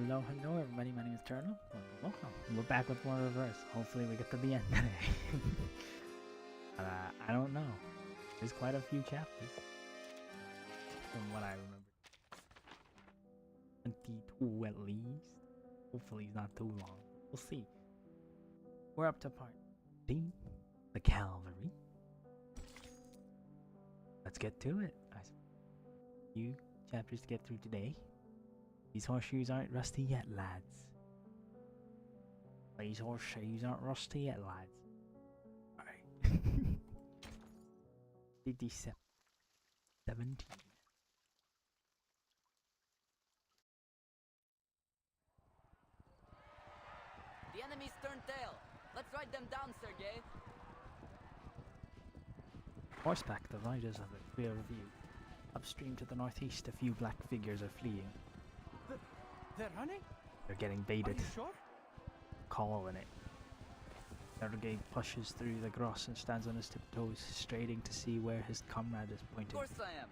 Hello, hello everybody, my name is Turtle. Welcome. We're back with more reverse. Hopefully we get to the end today. But, I don't know. There's quite a few chapters. From what I remember. 22 at least. Hopefully it's not too long. We'll see. We're up to part D, the cavalry. Let's get to it. Few chapters to get through today. These horseshoes aren't rusty yet, lads. These horseshoes aren't rusty yet, lads. Alright. 57. 17. The enemy's turned tail. Let's ride them down, Sergey. Horseback, the riders have a clear view. Upstream to the northeast, a few black figures are fleeing. They're running? They're getting Are baited. you sure? Calling it. Sergey pushes through the grass and stands on his tiptoes, straining to see where his comrade is Of pointing. course I am.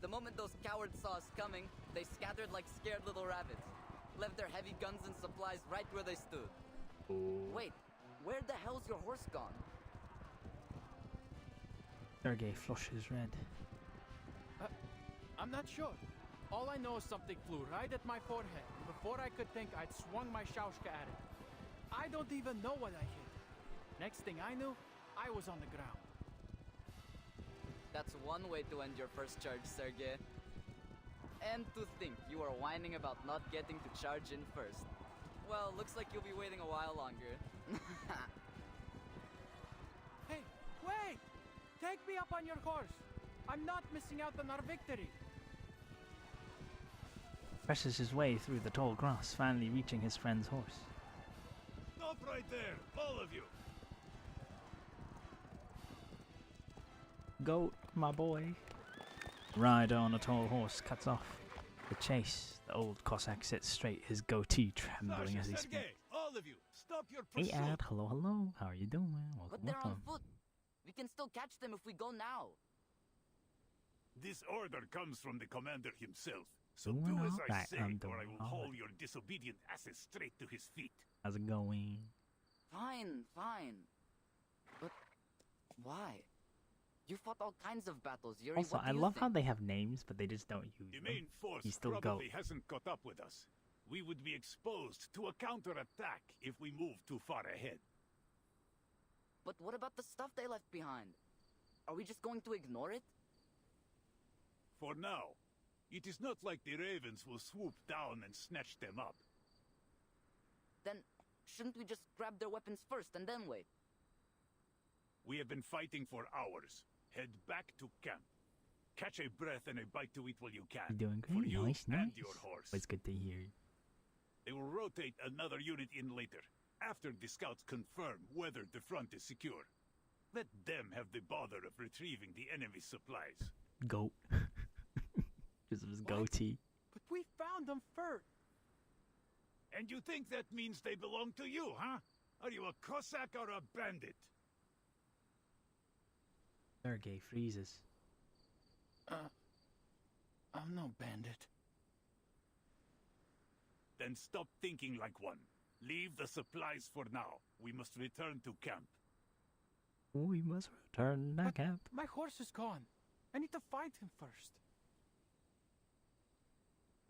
The moment those cowards saw us coming, they scattered like scared little rabbits. Left their heavy guns and supplies right where they stood. Wait, where the hell's your horse gone? Sergey flushes red. I'm not sure. All I know is something flew right at my forehead. Before I could think, I'd swung my shaushka at it. I don't even know what I hit. Next thing I knew, I was on the ground. That's one way to end your first charge, Sergey. And to think you are whining about not getting to charge in first. Well, looks like you'll be waiting a while longer. Hey, wait! Take me up on your horse. I'm not missing out on our victory. Presses his way through the tall grass, finally reaching his friend's horse. Stop right there, all of you! Goat, my boy. Rider on a tall horse cuts off the chase. The old Cossack sits straight, his goatee trembling as he speaks. Sergei, all of you, stop your Hey pursuit! Ad, hello, hello. How are you doing? But Welcome, they're on welcome. foot. We can still catch them if we go now. This order comes from the commander himself. So Doing do as I alright, say, I'm or I doing will haul alright. your disobedient asses straight to his feet. How's it going? Fine, fine. But why? You fought all kinds of battles, Yuri. Also, What do I you love think? how they have names, but they just don't use The them. main force He's still probably goat. hasn't caught up with us. We would be exposed to a counterattack if we moved too far ahead. But what about the stuff they left behind? Are we just going to ignore it? For now, it is not like the ravens will swoop down and snatch them up. Then shouldn't we just grab their weapons first and then wait? We have been fighting for hours. Head back to camp. Catch a breath and a bite to eat while you can. You're doing For great. you Nice, and nice. your horse. It's good to hear. They will rotate another unit in later, after the scouts confirm whether the front is secure. Let them have the bother of retrieving the enemy's supplies. Goat. Because of his What? goatee. But we found them first. And you think that means they belong to you, huh? Are you a Cossack or a bandit? Sergey freezes. I'm no bandit. Then stop thinking like one. Leave the supplies for now. We must return to camp. We must return to But camp. my horse is gone. I need to find him first.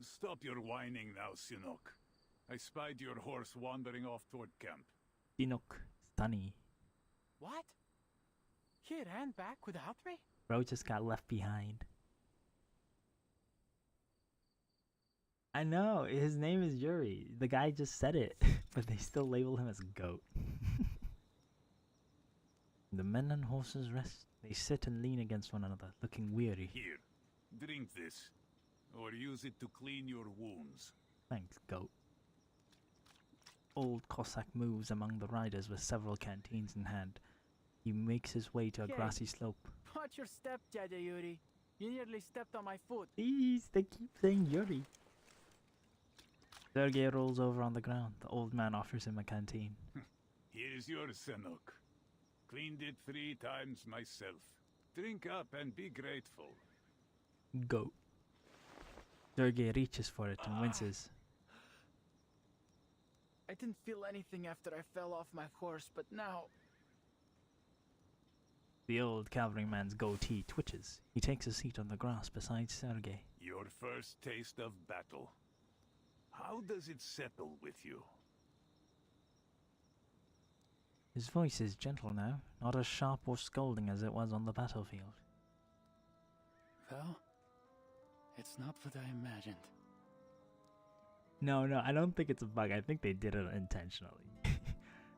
Stop your whining now, Sinok. I spied your horse wandering off toward camp. Dinok, Stunny. What? He ran back without me? Bro just got left behind. I know, his name is Yuri. The guy just said it, but they still label him as goat. The men and horses rest. They sit and lean against one another, looking weary. Here, drink this. Or use it to clean your wounds. Thanks, goat. Old Cossack moves among the riders with several canteens in hand. He makes his way to a Okay. grassy slope. Watch your step, Jaja Yuri. You nearly stepped on my foot. Please, they keep saying Yuri. Sergey rolls over on the ground. The old man offers him a canteen. Here's your Sinok. Cleaned it 3 times myself. Drink up and be grateful. Goat. Sergey reaches for it and winces. I didn't feel anything after I fell off my horse, but now... The old cavalryman's goatee twitches. He takes a seat on the grass beside Sergei. Your first taste of battle. How does it settle with you? His voice is gentle now, not as sharp or scolding as it was on the battlefield. Well, it's not what I imagined. No, I don't think it's a bug. I think they did it intentionally.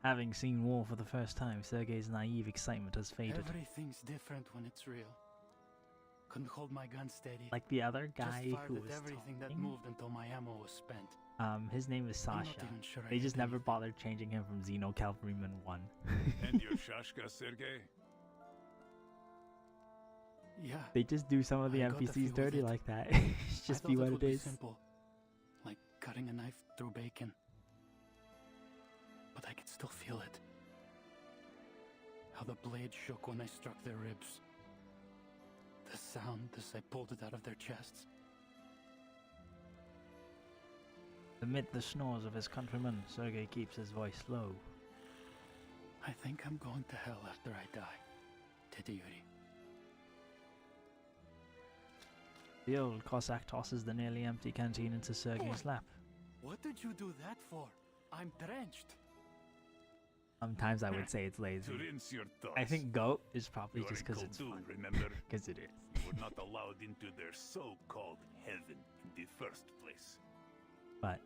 Having seen war for the first time, Sergei's naive excitement has faded. Everything's different when it's real. Couldn't hold my gun steady. Like the other guy just fired who at was everything that talking. moved until my ammo was spent. His name is I'm not Sasha. even sure I They just hit never anything. bothered changing him from Xeno Cavalryman 1. And your Shashka, Sergei? Yeah. They just do some of the I got a few NPCs with dirty it. like that. Just I be thought what it would it be is. simple, like cutting a knife through bacon. But I could still feel it. How the blade shook when I struck their ribs. The sound as I pulled it out of their chests. Amid the snores of his countrymen, Sergei keeps his voice low. I think I'm going to hell after I die, Tete Yuri. The old Cossack tosses the nearly empty canteen into Sergei's lap. What did you do that for? I'm drenched. Sometimes I would say it's lazy. To rinse your thoughts. I think goat is probably You are just in because it's Koldun, fun. remember? Because it is. You were not allowed into their so-called heaven in the first place. But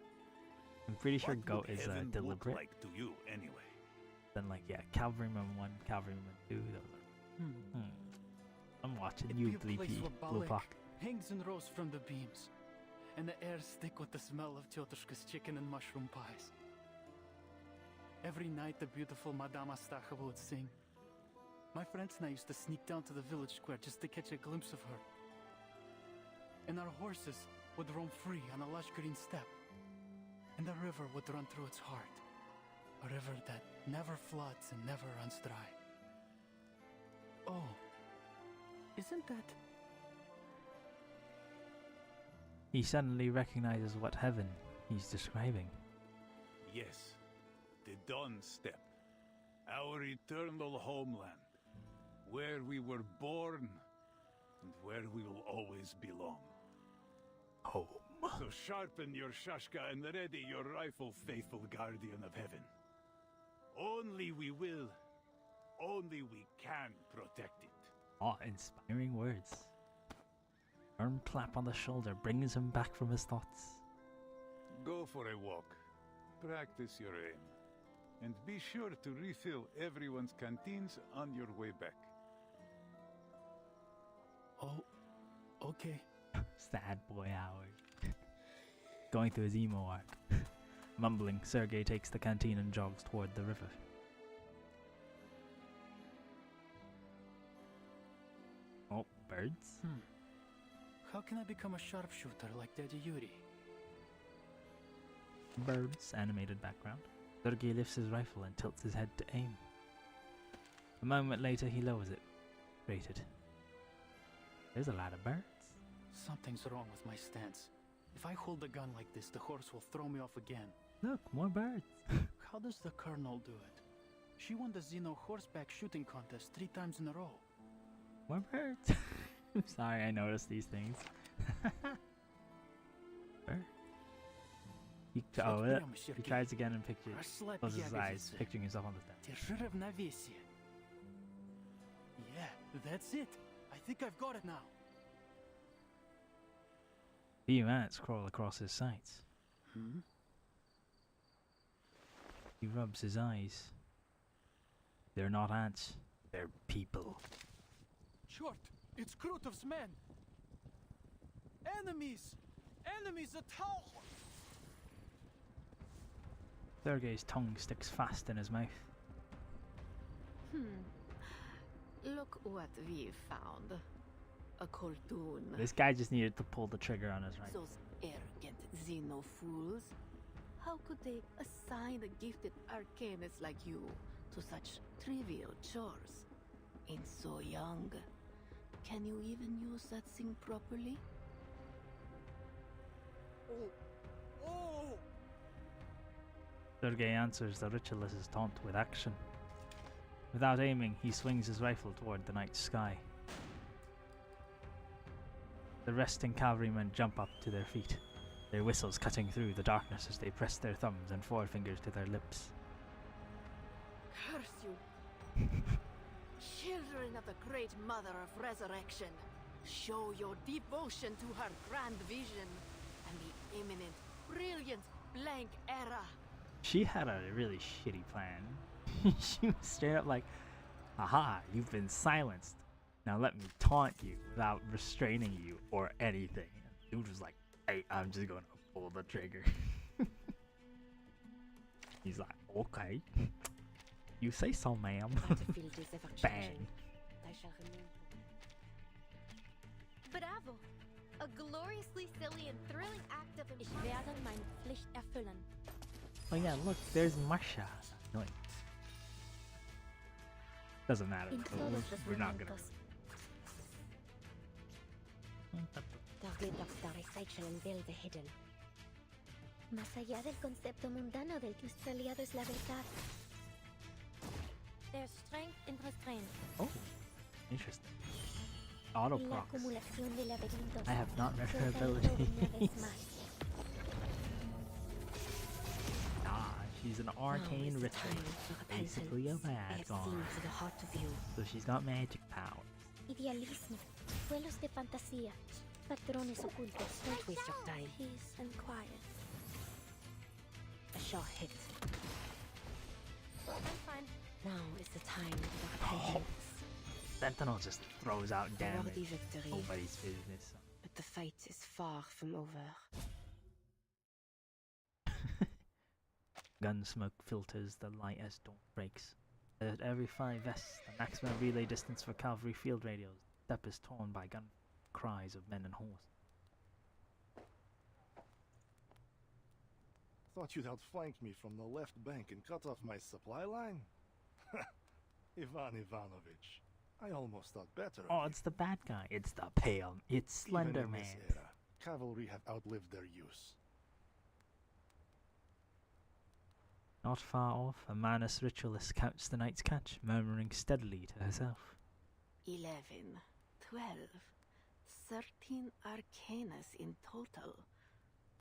I'm pretty sure What goat would is heaven deliberate. look like to you anyway? Then like, yeah, Cavalryman 1, Cavalryman 2, those are... I'm watching It'd you, be a place Bleepy, where Blue Balek Puck. hangs and roasts from the beams, and the air stick with the smell of Tyotushka's chicken and mushroom pies. Every night the beautiful Madame Astacheva would sing. My friends and I used to sneak down to the village square just to catch a glimpse of her. And our horses would roam free on a lush green steppe. And the river would run through its heart. A river that never floods and never runs dry. Oh, isn't that... He suddenly recognizes what heaven he's describing. Yes, the Dawn Steppe, our eternal homeland, where we were born and where we will always belong. Home. So sharpen your shashka and ready your rifle, faithful guardian of heaven. Only we will, only we can protect it. Oh, inspiring words. Firm clap on the shoulder brings him back from his thoughts. Go for a walk, practice your aim, and be sure to refill everyone's canteens on your way back. Oh, okay. Sad boy Howard. Going through his emo arc. Mumbling, Sergei takes the canteen and jogs toward the river. Oh, birds? How can I become a sharpshooter like Daddy Yuri? Birds, animated background. Sergei lifts his rifle and tilts his head to aim. A moment later, he lowers it. Rated. There's a lot of birds. Something's wrong with my stance. If I hold the gun like this, the horse will throw me off again. Look, more birds. How does the Colonel do it? She won the Xeno horseback shooting contest 3 times in a row. More birds. I'm sorry, I noticed these things. Bird. He tries again and closes his eyes, picturing himself on the steps. Yeah, that's it. I think I've got it now. Few ants crawl across his sights. He rubs his eyes. They're not ants, they're people. Short, it's Krutov's men. Enemies! Enemies at all! Sergei's tongue sticks fast in his mouth. Look what we found. A Koldun. This guy just needed to pull the trigger on his rifle. Those arrogant Xeno fools. How could they assign a gifted arcanist like you to such trivial chores? And so young. Can you even use that thing properly? Sergei answers the ritualist's taunt with action. Without aiming, he swings his rifle toward the night sky. The resting cavalrymen jump up to their feet, their whistles cutting through the darkness as they press their thumbs and forefingers to their lips. Curse you! Children of the great mother of resurrection, show your devotion to her grand vision and the imminent, brilliant, blank era. She had a really shitty plan. She was straight up like, "Aha, you've been silenced. Now let me taunt you without restraining you or anything." Dude was like, "Hey, I'm just gonna pull the trigger." He's like, "Okay. You say so, ma'am." Bang. Bravo! A gloriously silly and thrilling act of Ich werde meine Pflicht erfüllen. Oh yeah, look, there's Masha. Annoying. Doesn't matter. We're not gonna. Más allá del concepto mundano del que usted aliado es la verdad. There's strength in restraint. Oh, interesting. Auto La procs. acumulación de laberintos. I have not read her Suelta el ability. robo una vez más. She's an arcane ritualist, basically a bad guy. So she's got magic powers. Idealismo, vuelos de fantasía, patrones ocultos. Don't waste your time. Peace and quiet. A short hit. I'm fine. Now is the time for Oh, repentance. Sentinel just throws out A worthy damage. victory, Nobody's business. but the fight is far from over. Gunsmoke filters the light as dawn breaks. At every 5 vests, the maximum relay distance for cavalry field radios. Step is torn by gun cries of men and horse. Thought you'd outflank me from the left bank and cut off my supply line? Ivan Ivanovich, I almost thought better of Oh, you. it's the bad guy. It's the pale. It's Slender Even in Man. this era, cavalry have outlived their use. Not far off, a Manus ritualist counts the night's catch, murmuring steadily to herself. 11, 12, 13 arcanas in total.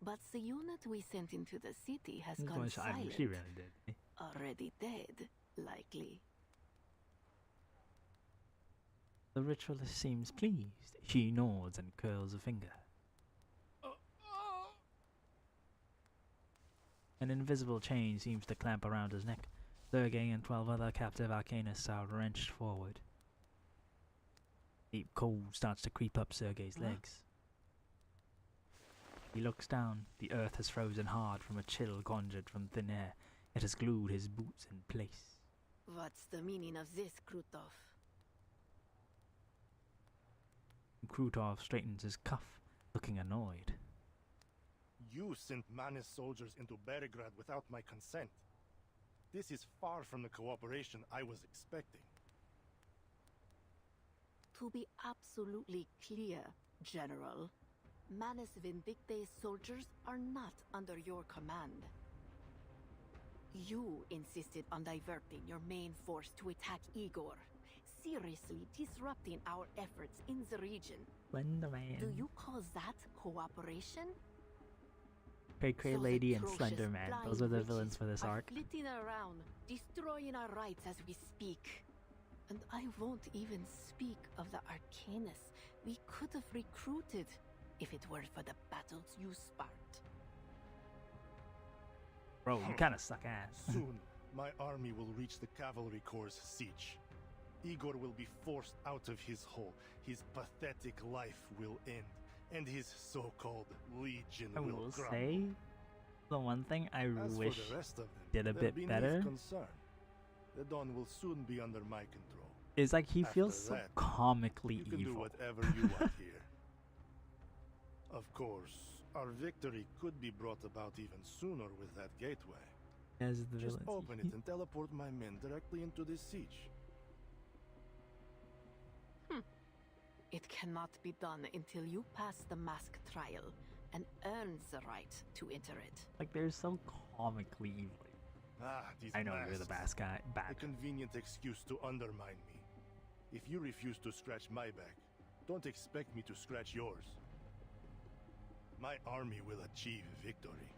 But the unit we sent into the city has gone Gosh, silent. she really did. Already dead, likely. The ritualist seems pleased. She nods and curls a finger. An invisible chain seems to clamp around his neck. Sergei and 12 other captive arcanists are wrenched forward. Deep cold starts to creep up Sergei's legs. He looks down. The earth has frozen hard from a chill conjured from thin air. It has glued his boots in place. What's the meaning of this, Krutov? Krutov straightens his cuff, looking annoyed. You sent Manus soldiers into Belgrade without my consent. This is far from the cooperation I was expecting. To be absolutely clear, General, Manus Vindicte's soldiers are not under your command. You insisted on diverting your main force to attack Igor, seriously disrupting our efforts in the region. Slender Man. Do you call that cooperation? Cray Those Lady and atrocious Slender Man. blind Those are the witches villains for this are arc. flitting around, destroying our rights as we speak. And I won't even speak of the Arcanus we could have recruited if it weren't for the battles you sparked. Bro, you kinda suck ass. Soon, my army will reach the cavalry corps' siege. Igor will be forced out of his hole. His pathetic life will end, and his so-called legion I will will crumble. say, the one thing I As wish for the rest of them, did a they're bit beneath better concern. The Dawn will soon be under my control. is like he After feels so that, comically You can do evil. whatever you want here. Of course, our victory could be brought about even sooner with that gateway. As the Just villains. open it and teleport my men directly into this siege. It cannot be done until you pass the mask trial and earn the right to enter it. Like they're so comically evil. These I know you're the masks. bad guy. A Bad. convenient excuse to undermine me. If you refuse to scratch my back, don't expect me to scratch yours. My army will achieve victory.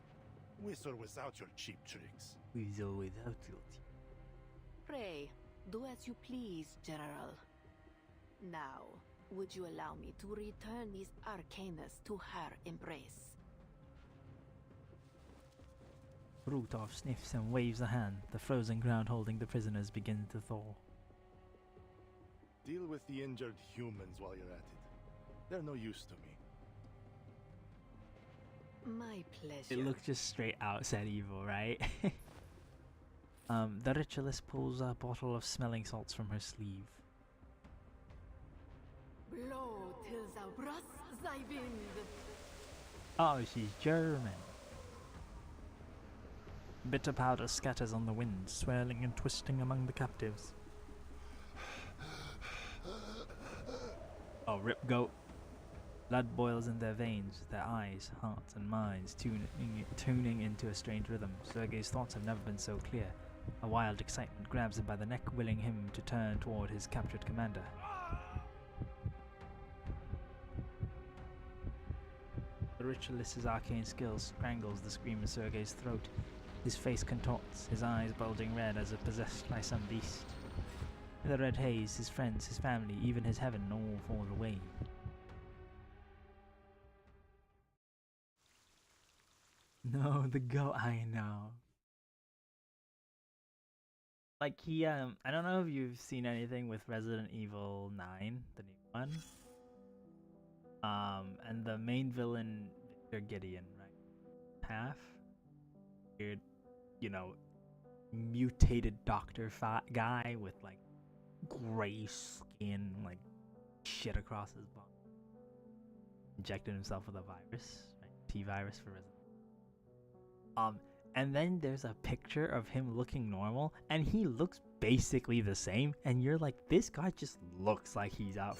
With or without your cheap tricks. With or without your Pray, do as you please, General. Now, would you allow me to return these Arcanus to her embrace? Rutov sniffs and waves a hand. The frozen ground holding the prisoners begins to thaw. Deal with the injured humans while you're at it. They're no use to me. My pleasure. It looks just straight out said evil, right? The ritualist pulls a bottle of smelling salts from her sleeve. Blow till thou brust thy wind. Oh, she's German. Bitter powder scatters on the wind, swirling and twisting among the captives. Oh, rip goat. Blood boils in their veins, their eyes, hearts, and minds tuning into a strange rhythm. Sergei's thoughts have never been so clear. A wild excitement grabs him by the neck, willing him to turn toward his captured commander. The ritualist's arcane skill strangles the scream in Sergei's throat. His face contorts, his eyes bulging red as if possessed by some beast. In the red haze, his friends, his family, even his heaven all fall away. No, the goat, I know. Like I don't know if you've seen anything with Resident Evil 9, the new one. And the main villain, Victor Gideon, right? Half weird, mutated doctor guy with like gray skin, like shit across his body. Injected himself with a virus, right? T-virus for Resident. And then there's a picture of him looking normal, and he looks basically the same, and you're like, this guy just looks like he's out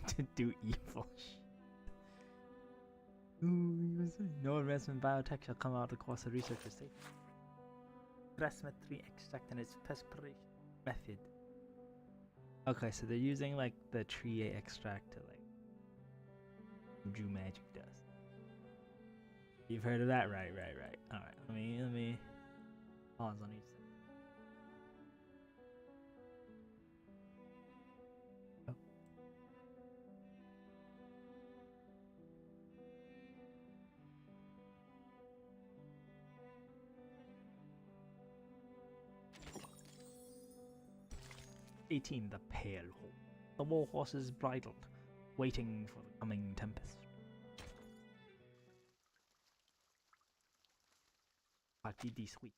to do evil shit. No advancement biotech shall come out of the course of researchers' safety. Plasma 3 extract and its perspiration method. Okay, so they're using like the tree extract to like do magic dust. You've heard of that, right? All right, let me pause on each side. Oh. '18, the Pale Hole. The war horse is bridled, waiting for the coming tempest. Party sweet.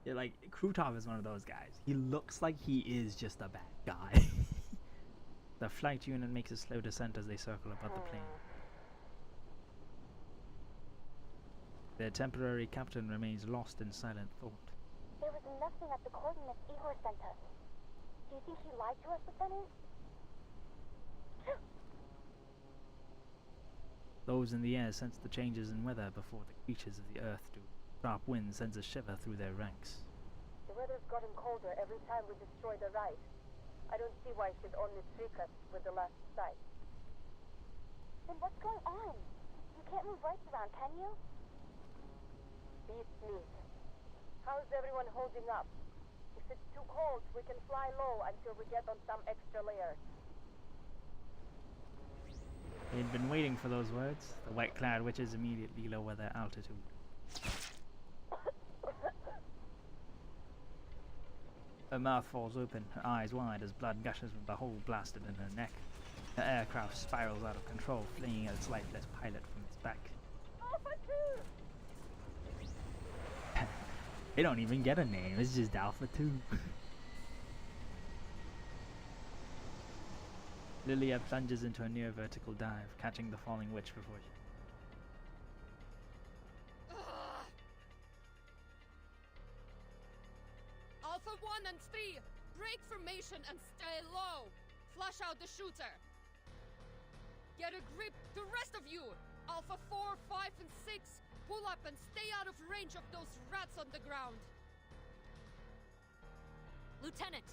Yeah, like Krutov is one of those guys. He looks like he is just a bad guy. The flight unit makes a slow descent as they circle above the plane. Their temporary captain remains lost in silent thought. There was nothing at the coordinates Igor sent us. Do you think he lied to us, Lieutenant? Those in the air sense the changes in weather before the creatures of the earth do. Sharp wind sends a shiver through their ranks. The weather's gotten colder every time we destroy the right. I don't see why she'd only trick us with the last sight. Then what's going on? You can't move rights around, can you? Beats me. How's everyone holding up? If it's too cold, we can fly low until we get on some extra layers. They'd been waiting for those words. The white-clad witches immediately lower their altitude. Her mouth falls open, her eyes wide as blood gushes from the hole blasted in her neck. The aircraft spirals out of control, flinging its lifeless pilot from its back. Alpha 2! They don't even get a name, it's just Alpha 2. Lilya plunges into a near vertical dive, catching the falling witch before she... Alpha 1 and 3, break formation and stay low. Flush out the shooter. Get a grip, the rest of you. Alpha 4, 5, and 6, Pull up and stay out of range of those rats on the ground. Lieutenant!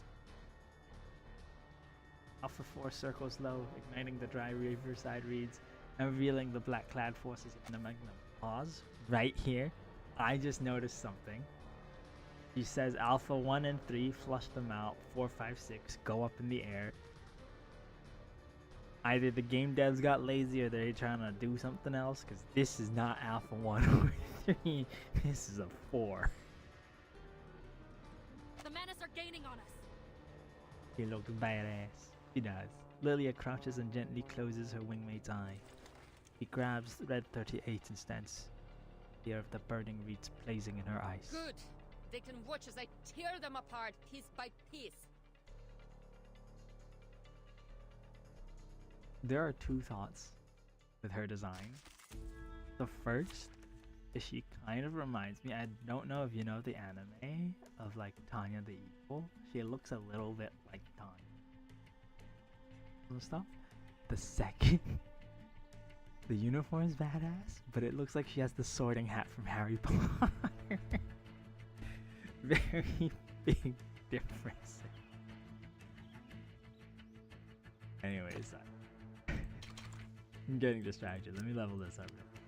Alpha 4 circles low, igniting the dry riverside reeds and revealing the black-clad forces in the Magnum. Pause. Right here, I just noticed something. She says Alpha 1 and 3, flush them out. 4, 5, 6, go up in the air. Either the game devs got lazy or they're trying to do something else, because this is not Alpha 1 or 3. This is a 4. The menace are gaining on us. He looks badass. He does. Lilya crouches and gently closes her wingmate's eye. He grabs Red 38 and stands fear of the burning reeds blazing in her eyes. Good. They can watch as I tear them apart piece by piece. There are two thoughts with her design. The first is she kind of reminds me, I don't know if you know the anime of like Tanya the Evil. She looks a little bit like Tanya. And stuff. The second, the uniform is badass, but it looks like she has the sorting hat from Harry Potter. Very big difference. Anyways, I'm getting distracted. Let me level this up real quick.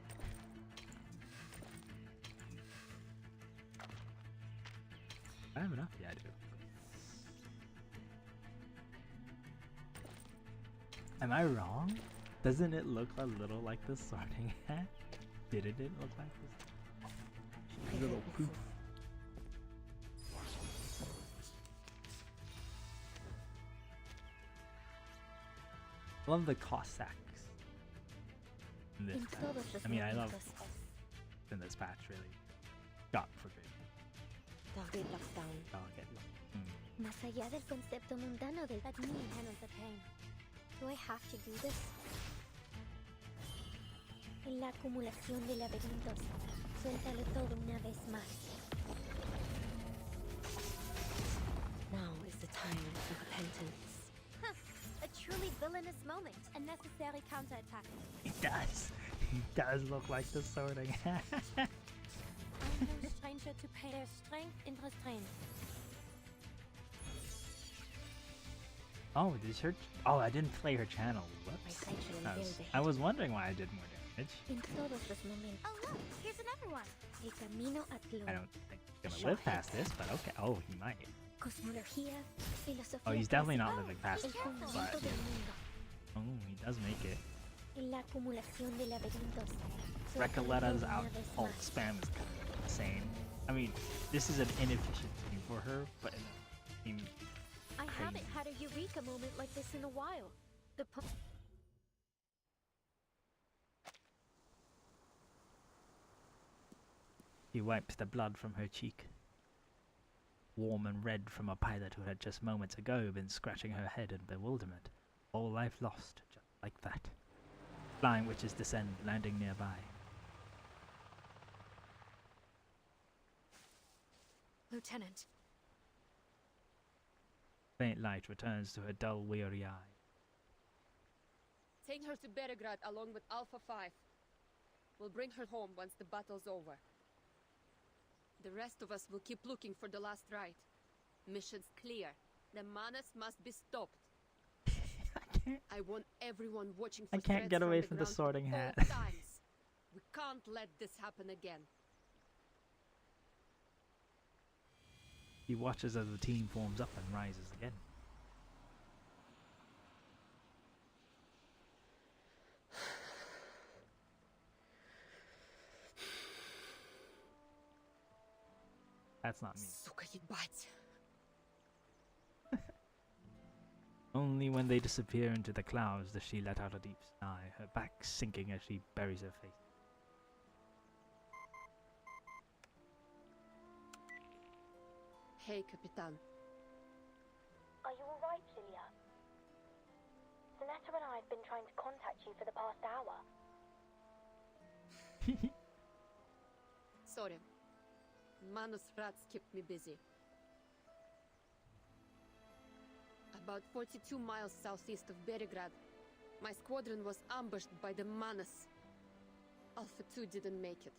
I have enough? Yeah, I do. Am I wrong? Doesn't it look a little like the sorting hat? Didn't it look like this? Little poof. Love the Cossacks in this patch. I mean, I love in this patch really. God forbid. Target lockdown. Target lockdown. Más allá del concepto mundano del let me handle the pain. Do I have to do this? En la acumulación de laberintos, suéltalo todo una vez más. Now is the time for repentance. Huh. A truly villainous moment. A necessary counterattack. He does. He does look like the sorting hat. I'm no stranger to pay their strength in restraint. Oh, this her? Oh, I didn't play her channel. Whoops. I was wondering why I did more damage. Oh look, here's another one. El camino a Tlo. I don't think he's gonna live past this, but okay. Oh, he might. Cosmología, filosofía. Oh, he's definitely not living past it. El But fundamento del mundo. oh, he does make it. En la acumulación de laberintos. Recoletta's Suéltalo out una vez alt más. spam is kind of insane. I mean, this is an inefficient team for her, but in a team. I haven't had a eureka moment like this in a while. The He wipes the blood from her cheek. Warm and red from a pilot who had just moments ago been scratching her head in bewilderment. All life lost, just like that. Flying witches descend, landing nearby. Lieutenant. Faint light returns to her dull, weary eye. Take her to Belgrade along with Alpha 5. We'll bring her home once the battle's over. The rest of us will keep looking for the last rite. Mission's clear. The Manus must be stopped. I want everyone watching for I can't threats get away the from the ground sorting at all hat. times. We can't let this happen again. He watches as the team forms up and rises again. That's not me. Сука ебать. Only when they disappear into the clouds does she let out a deep sigh, her back sinking as she buries her face. Hey, Capitan. Are you alright, Lilya? Zanetta and I have been trying to contact you for the past hour. Sorry. Manus rats kept me busy. About 42 miles southeast of Belgrade, my squadron was ambushed by the Manus. Alpha 2 didn't make it.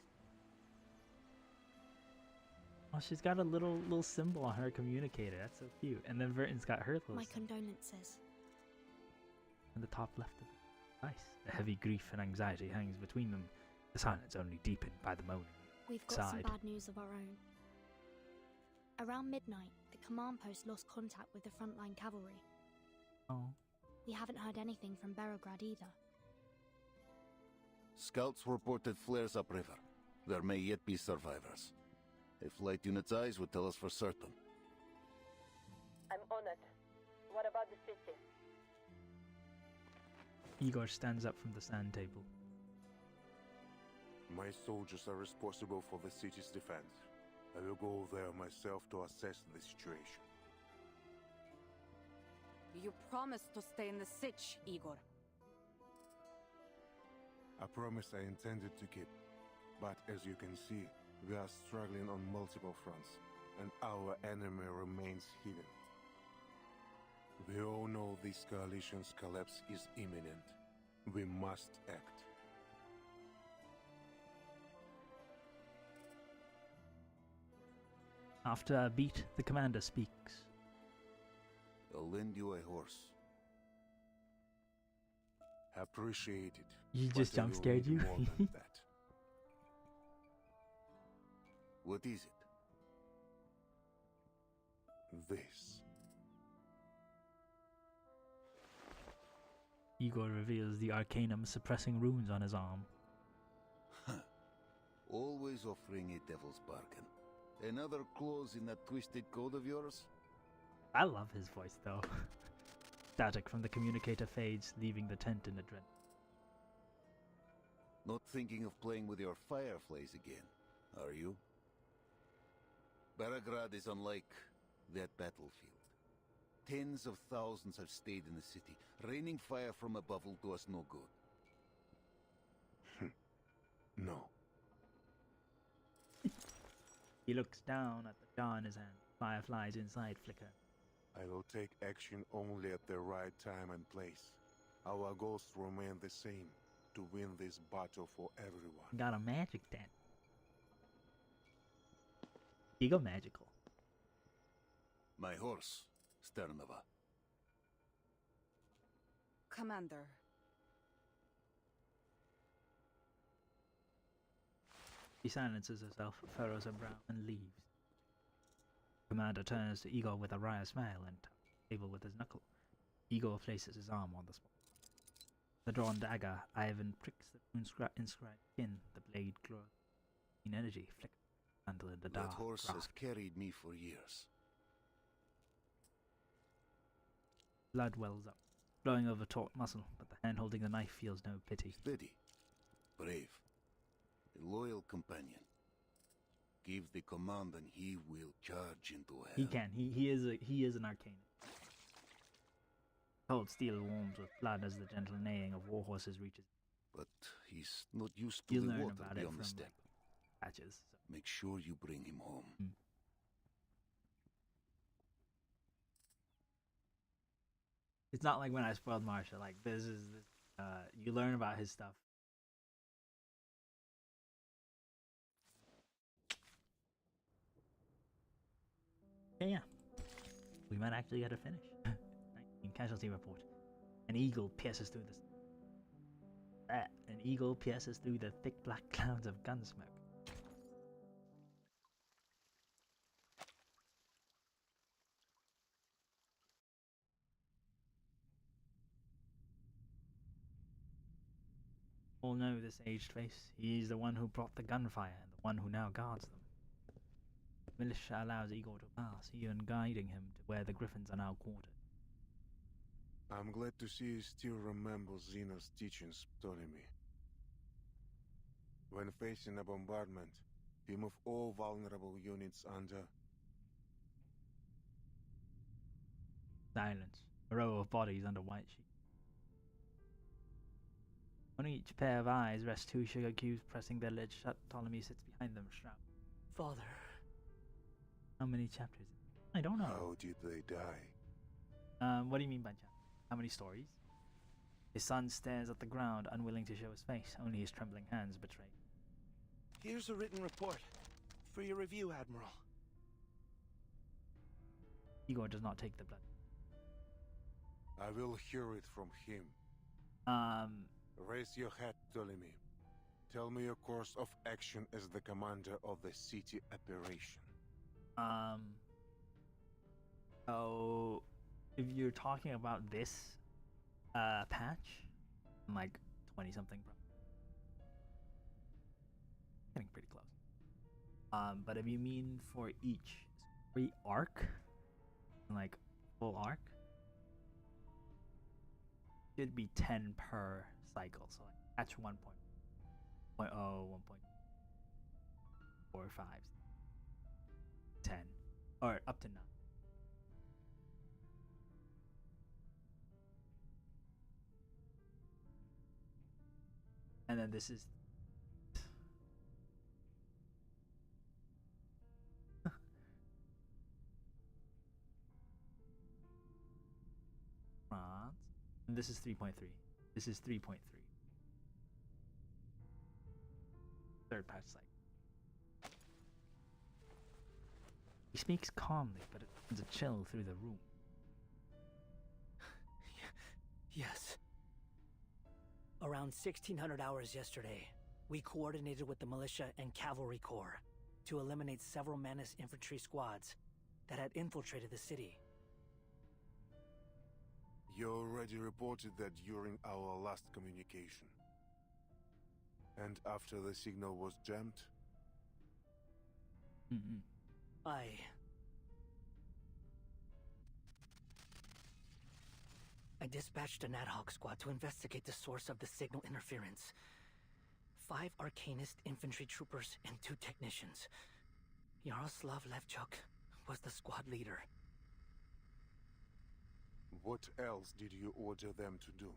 Oh, she's got a little symbol on her communicator. That's so cute. And then Verton's got her little My symbol condolences. in the top left of it. Nice. The heavy grief and anxiety hangs between them. The silence only deepened by the moaning. We've got some bad news of our own. Around midnight, the command post lost contact with the frontline cavalry. Oh. We haven't heard anything from Berograd either. Scouts reported flares upriver. There may yet be survivors. A flight unit's eyes would tell us for certain. I'm on it. What about the city? Igor stands up from the sand table. My soldiers are responsible for the city's defense. I will go there myself to assess the situation. You promised to stay in the Sich, Igor. A promise I intended to keep. But as you can see, we are struggling on multiple fronts, and our enemy remains hidden. We all know this coalition's collapse is imminent. We must act. After a beat, the commander speaks. I'll lend you a horse. Appreciate it. You but just I will jump scared need you? more than that. What is it? This. Igor reveals the arcanum suppressing runes on his arm. Always offering a devil's bargain. Another clause in that twisted code of yours? I love his voice though. Static from the communicator fades, leaving the tent in a dread. Not thinking of playing with your fireflies again, are you? Berograd is unlike that battlefield. Tens of thousands have stayed in the city. Raining fire from above will do us no good. No. He looks down at the jar in his hand. Fireflies inside flicker. I will take action only at the right time and place. Our goals remain the same, to win this battle for everyone. Got a magic tent. You go magical. My horse, Sternova. Commander. She silences herself, furrows her brow, and leaves. Commander turns to Igor with a wry smile and taps the table with his knuckle. Igor places his arm on the spot. The drawn dagger, Ivan pricks the inscribed skin. The blade glows. In energy flickers until in the dark. That horse rock. has carried me for years. Blood wells up, flowing over taut muscle, but the hand holding the knife feels no pity. Steady, brave, a loyal companion. Give the command and he will charge into hell. He can. He is an arcane. Cold steel warms with blood as the gentle neighing of war horses reaches. But he's not used to You'll the learn water about it beyond from the steppe. Patches. So. Make sure you bring him home. It's not like when I spoiled Marsha. Like this is, you learn about his stuff. Yeah. We might actually get a finish. 19 casualty report. An eagle pierces through the. An eagle pierces through the thick black clouds of gun smoke. All know this aged face. He is the one who brought the gunfire and the one who now guards them. Militia allows Igor to pass, even guiding him to where the griffins are now quartered. I'm glad to see you still remember Xena's teachings, Ptolemy. When facing a bombardment, we move all vulnerable units under... Silence. A row of bodies under white sheets. On each pair of eyes rest two sugar cubes pressing their lids shut. Ptolemy sits behind them, shrouded. Father. How many chapters? I don't know. How did they die? What do you mean by chapters? How many stories? His son stares at the ground, unwilling to show his face. Only his trembling hands betray. Here's a written report. For your review, Admiral. Igor does not take the blood. I will hear it from him. Raise your head, Ptolemy. Tell me your course of action as the commander of the city operation. So if you're talking about this patch, I'm like 20 something, bro. Getting pretty close. But if you mean for each story arc, like full arc, it'd be 10 per cycle. So like patch 1.0, 1.45, 10, or up to 9. And then this is France. And this is 3.3. This is 3.3. Third patch cycle. He speaks calmly, but it sends a chill through the room. Yes. Around 1600 hours yesterday, we coordinated with the militia and cavalry corps to eliminate several Manus infantry squads that had infiltrated the city. You already reported that during our last communication. And after the signal was jammed? I dispatched an ad hoc squad to investigate the source of the signal interference. 5 Arcanist infantry troopers and 2 technicians. Yaroslav Levchuk was the squad leader. What else did you order them to do?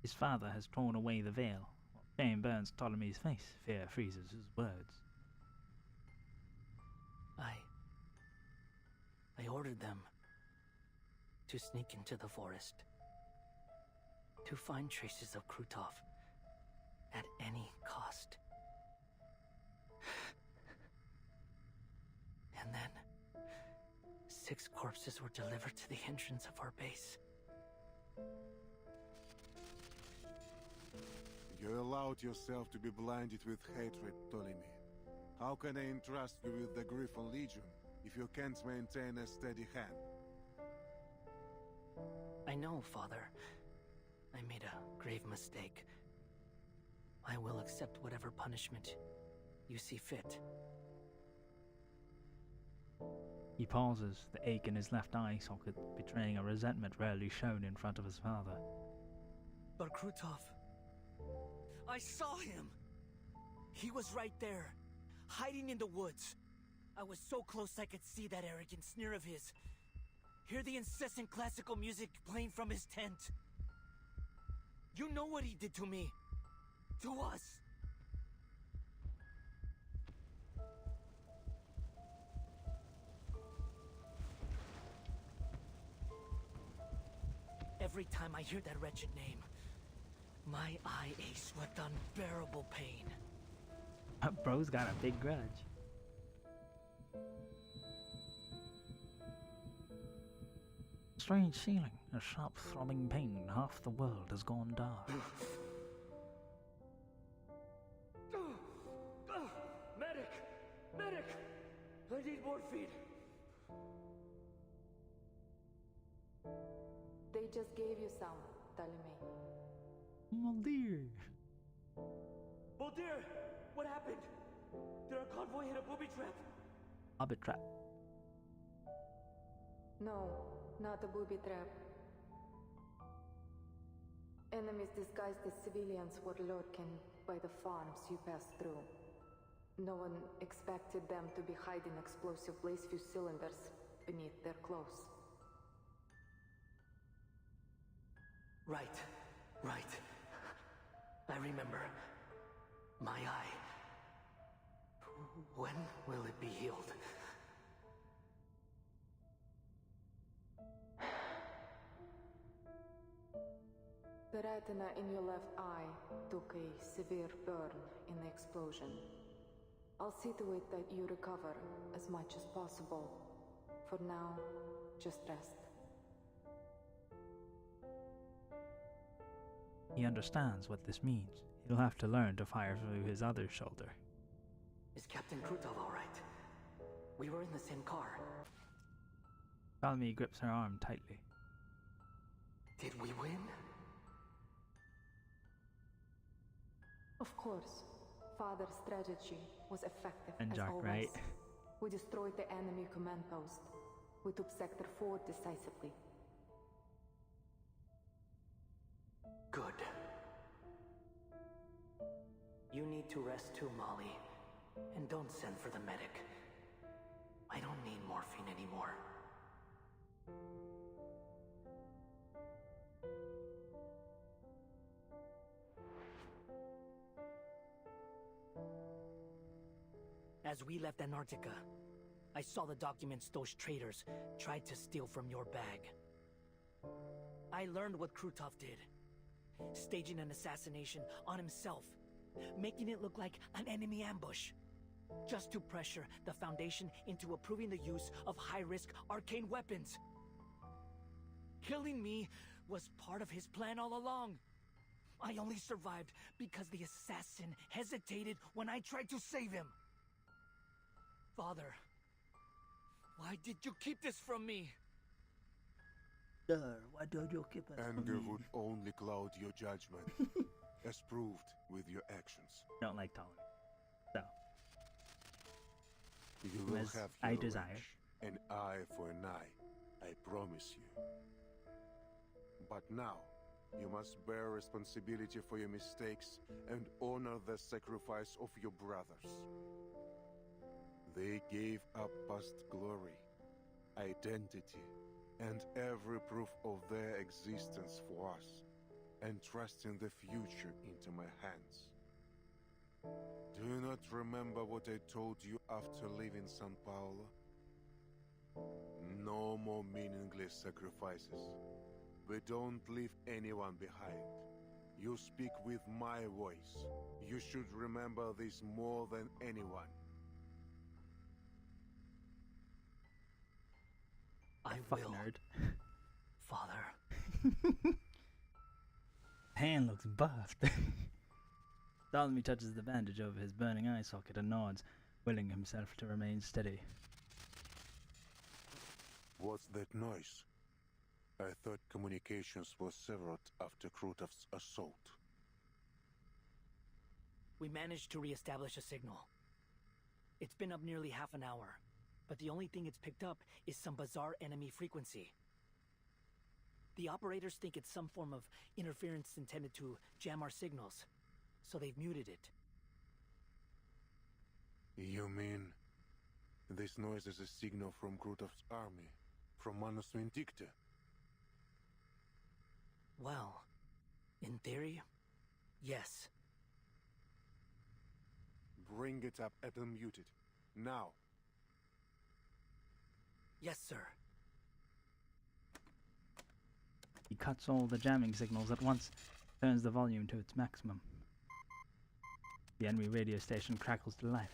His father has torn away the veil. Shame burns Ptolemy's face. Fear freezes his words. I ordered them to sneak into the forest, to find traces of Krutov at any cost. And then 6 corpses were delivered to the entrance of our base. You allowed yourself to be blinded with hatred, Ptolemy. How can I entrust you with the Griffon Legion if you can't maintain a steady hand? I know, Father. I made a grave mistake. I will accept whatever punishment you see fit. He pauses, the ache in his left eye socket betraying a resentment rarely shown in front of his father. But Krutov... I saw him! He was right there, hiding in the woods. I was so close I could see that arrogant sneer of his. Hear the incessant classical music playing from his tent. You know what he did to me. To us. Every time I hear that wretched name, my eye aches with unbearable pain. Bro's got a big grudge. Strange feeling, a sharp throbbing pain. Half the world has gone dark. Medic! Medic! I need morphine! They just gave you some, Ptolemy. Muldir! Muldir! What happened? Did our convoy hit a booby trap? Booby trap. No, not a booby trap. Enemies disguised as civilians were lurking by the farms you passed through. No one expected them to be hiding explosive blaze fuse cylinders beneath their clothes. Right. I remember. My eye. When will it be healed? The retina in your left eye took a severe burn in the explosion. I'll see to it that you recover as much as possible. For now, just rest. He understands what this means. He'll have to learn to fire through his other shoulder. Is Captain Krutov all right? We were in the same car. Salmi grips her arm tightly. Did we win? Of course. Father's strategy was effective And as Jack, always. right? We destroyed the enemy command post. We took Sector 4 decisively. Good. You need to rest too, Molly. And don't send for the medic. I don't need morphine anymore. As we left Antarctica, I saw the documents those traitors tried to steal from your bag. I learned what Krutov did. Staging an assassination on himself, making it look like an enemy ambush, just to pressure the Foundation into approving the use of high-risk arcane weapons. Killing me was part of his plan all along. I only survived because the assassin hesitated when I tried to save him. Father, why did you keep this from me? Sir, why don't you keep it from Anger me? would only cloud your judgment, as proved with your actions. Don't like Ptolemy. So, You will as have I your desire. revenge, an eye for an eye, I promise you. But now, you must bear responsibility for your mistakes and honor the sacrifice of your brothers. They gave up past glory, identity, and every proof of their existence for us, entrusting the future into my hands. Do you not remember what I told you after leaving San Paulo? No more meaningless sacrifices. We don't leave anyone behind. You speak with my voice. You should remember this more than anyone. I Fuck will, nerd. Father. Hand looks buffed. Ptolemy touches the bandage over his burning eye socket and nods, willing himself to remain steady. What's that noise? I thought communications were severed after Krutov's assault. We managed to re-establish a signal. It's been up nearly half an hour, but the only thing it's picked up is some bizarre enemy frequency. The operators think it's some form of interference intended to jam our signals, so they've muted it. You mean this noise is a signal from Krutov's army, from Manus Vindicta? Well, in theory, yes. Bring it up and unmute it. Now. Yes, sir. He cuts all the jamming signals at once, turns the volume to its maximum. The enemy radio station crackles to life.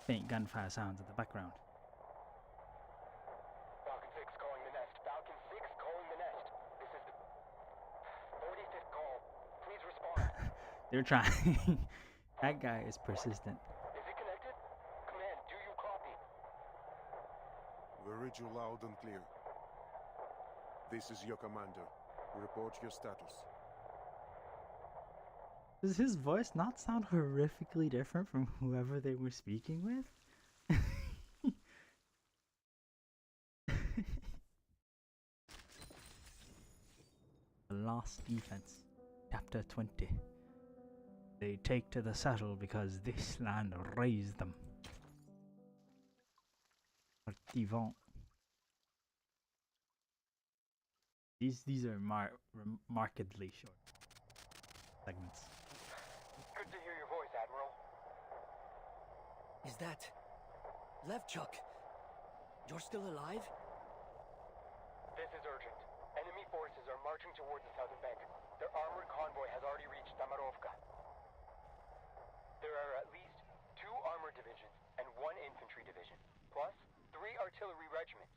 Faint gunfire sounds in the background. Falcon 6 calling the nest. Falcon 6 calling the nest. This is the 45th call. Please respond. They're trying. That guy is persistent. Is it connected? Command, do you copy? We read you loud and clear. This is your commander. Report your status. Does his voice not sound horrifically different from whoever they were speaking with? The Lost Defense, Chapter 20. They take to the saddle because this land raised them. Artivant. These are markedly short segments. Good to hear your voice, Admiral. Is that... Levchuk? You're still alive? This is urgent. Enemy forces are marching towards the southern bank. Their armored convoy has already reached Tamarovka. There are at least 2 armored divisions divisions and 1 infantry division, plus 3 artillery regiments.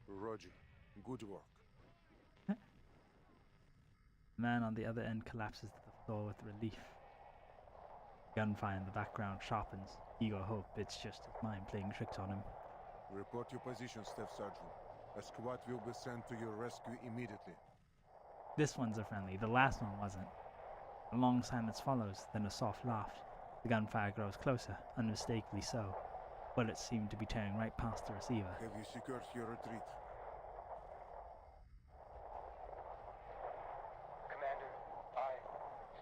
Roger. Good work. The man on the other end collapses to the floor with relief. Gunfire in the background sharpens. Igor hopes it's just his mind playing tricks on him. Report your position, Staff Sergeant. A squad will be sent to your rescue immediately. This one's a friendly, the last one wasn't. A long silence follows, then a soft laugh. The gunfire grows closer, unmistakably so. Bullets seem to be tearing right past the receiver. Have you secured your retreat? Commander, I,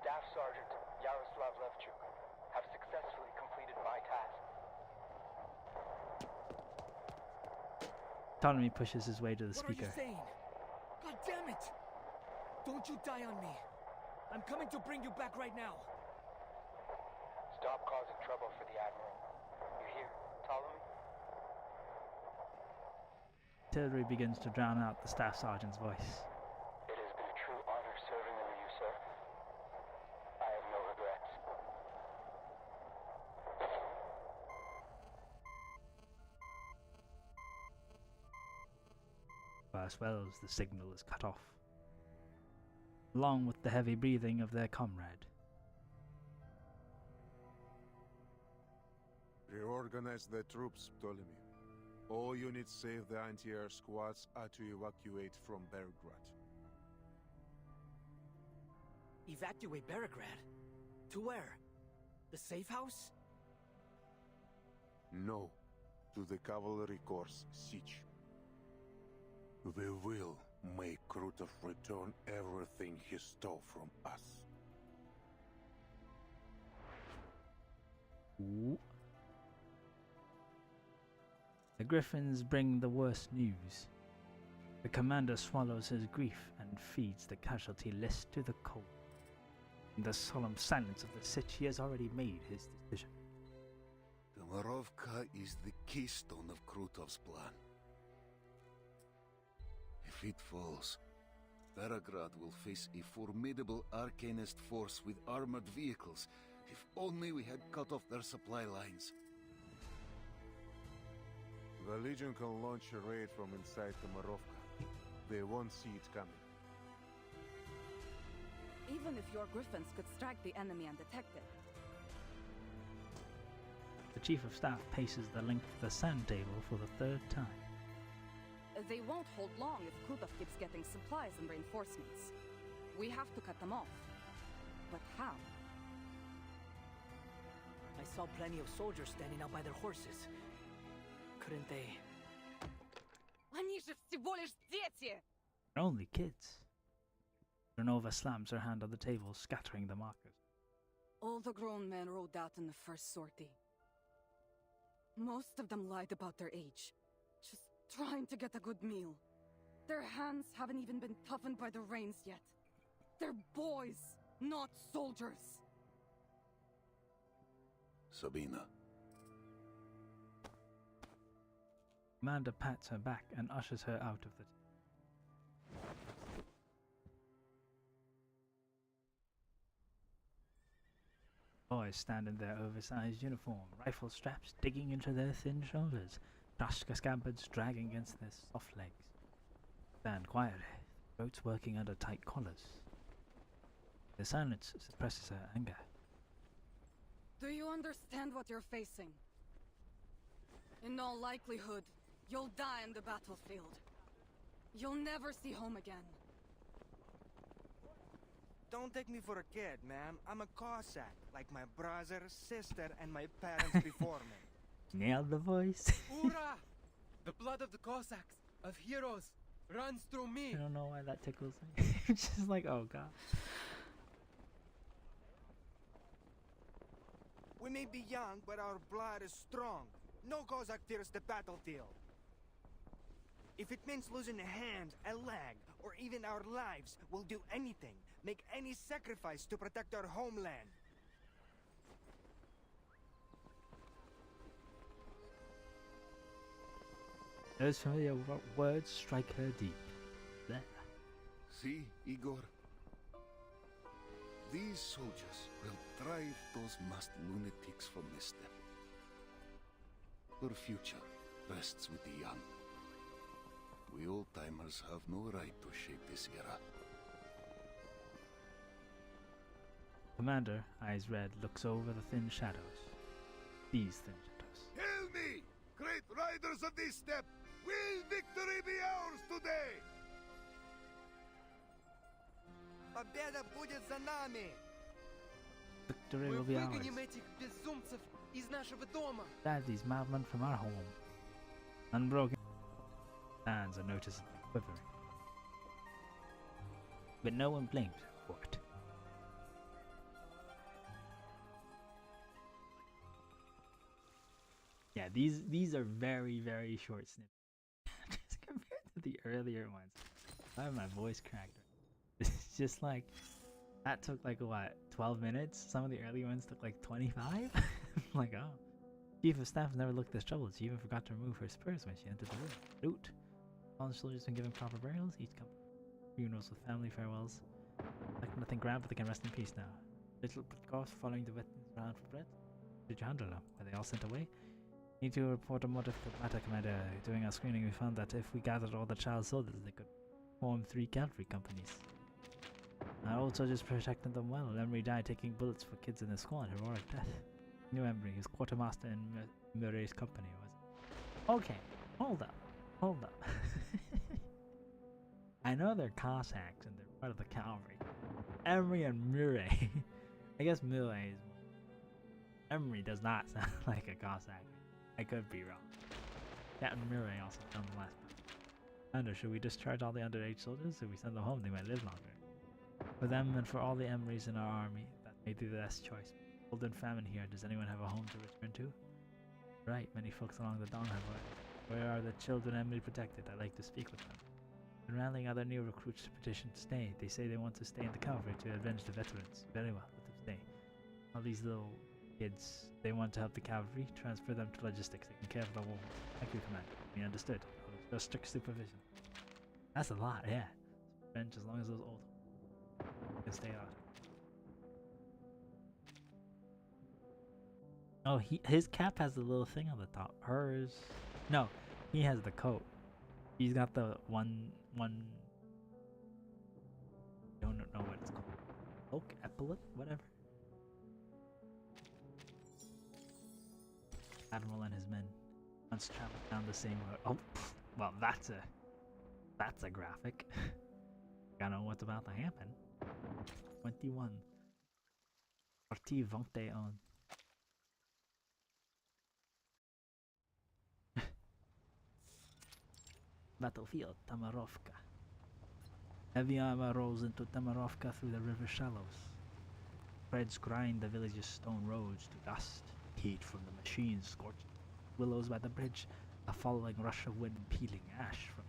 Staff Sergeant Yaroslav Levchuk, have successfully completed my task. Ptolemy pushes his way to the speaker. What are you saying? God damn it! Don't you die on me! I'm coming to bring you back right now! Stop causing trouble for the Admiral. You hear, Ptolemy? Artillery begins to drown out the staff sergeant's voice. It has been a true honor serving under you, sir. I have no regrets. As well as the signal is cut off, along with the heavy breathing of their comrade. Reorganize the troops, Ptolemy. All units save the anti-air squads are to evacuate from Belgrade. Evacuate Belgrade? To where? The safe house? No, to the cavalry corps siege. We will make Krutov return everything he stole from us. Ooh. The Griffins bring the worst news. The commander swallows his grief and feeds the casualty list to the cold. In the solemn silence of the siege, he has already made his decision. The Morovka is the keystone of Krutov's plan. If it falls, Belgrade will face a formidable Arcanist force with armored vehicles. If only we had cut off their supply lines. The Legion can launch a raid from inside the Morovka. They won't see it coming. Even if your griffins could strike the enemy undetected. The chief of staff paces the length of the sand table for the 3rd time. They won't hold long if Krutov keeps getting supplies and reinforcements. We have to cut them off. But how? I saw plenty of soldiers standing out by their horses. Couldn't they? Они же всего лишь дети! They're only kids. Renova slams her hand on the table, scattering the markers. All the grown men rode out in the first sortie. Most of them lied about their age. Just trying to get a good meal. Their hands haven't even been toughened by the rains yet. They're boys, not soldiers. Sabina. Amanda pats her back and ushers her out of the... Boys stand in their oversized uniform, rifle straps digging into their thin shoulders, Dashka scabbards dragging against their soft legs. Stand quietly, throats working under tight collars. The silence suppresses her anger. Do you understand what you're facing? In all likelihood, you'll die on the battlefield. You'll never see home again. Don't take me for a kid, ma'am. I'm a Cossack, like my brother, sister, and my parents before me. Nailed the voice. Hoorah! The blood of the Cossacks, of heroes, runs through me. I don't know why that tickles me. It's just like, oh god. We may be young, but our blood is strong. No Cossack fears the battlefield. If it means losing a hand, a leg, or even our lives, we'll do anything, make any sacrifice to protect our homeland. Those familiar words strike her deep. There. See, Igor? These soldiers will drive those masked lunatics from misstep. Her future rests with the young. We old-timers have no right to shape this era. Commander, eyes red, looks over the thin shadows. These thin shadows. Hail me! Great riders of this step! Will victory be ours today? Победа будет за нами! Victory Мы will be ours. выгоним этих безумцев из нашего дома. Drive these madmen from our home. Unbroken hands are noticeably quivering. But no one blames him for it. Yeah, these are very, very short snippets just compared to the earlier ones. I have my voice cracked. It's just like that took like what, 12 minutes? Some of the early ones took like 25. Like, oh. Chief of Staff never looked this troubled. She even forgot to remove her spurs when she entered the room. Loot. All the soldiers been given proper burials. Each company funerals with family farewells. Like nothing grand, but they can rest in peace now. Little cost following the veterans around for bread. Did you handle them? Were they all sent away? Need to report a more difficult matter, Commander. Doing our screening, we found that if we gathered all the child soldiers, they could form 3 cavalry companies. Our old soldiers protected them well. Emery died taking bullets for kids in the squad. Heroic death. New Emery, his quartermaster in Murray's company, was it? Okay, hold up. I know they're Cossacks and they're part of the cavalry. Emery and Murray. I guess Murray is... Emery does not sound like a Cossack. I could be wrong. Captain Murray also found the last part. Commander, should we discharge all the underage soldiers? If we send them home, they might live longer. For them and for all the Emerys in our army, that may be the best choice. Cold and famine here, does anyone have a home to return to? Right, many folks along the Don have already. Where are the children Emery protected? I'd like to speak with them. Been rallying other new recruits to petition to stay. They say they want to stay in the cavalry to avenge the veterans. Very well, let them stay. All these little kids, they want to help the cavalry, transfer them to logistics. They can care for the war. Thank you, Commander. We understood. Just strict supervision. That's a lot, yeah. French as long as those old can stay out. Oh, his cap has the little thing on the top. Hers, no, he has the coat. He's got the one. Don't know what it's called. Oak epaulet, whatever. Admiral and his men once traveled down the same road. Oh, well, that's a graphic. Gotta know what's about to happen. 21. Partie 21. Battlefield, Tamarovka. Heavy armor rolls into Tamarovka through the river shallows. Treads grind the village's stone roads to dust. Heat from the machines scorched willows by the bridge. A following rush of wind peeling ash from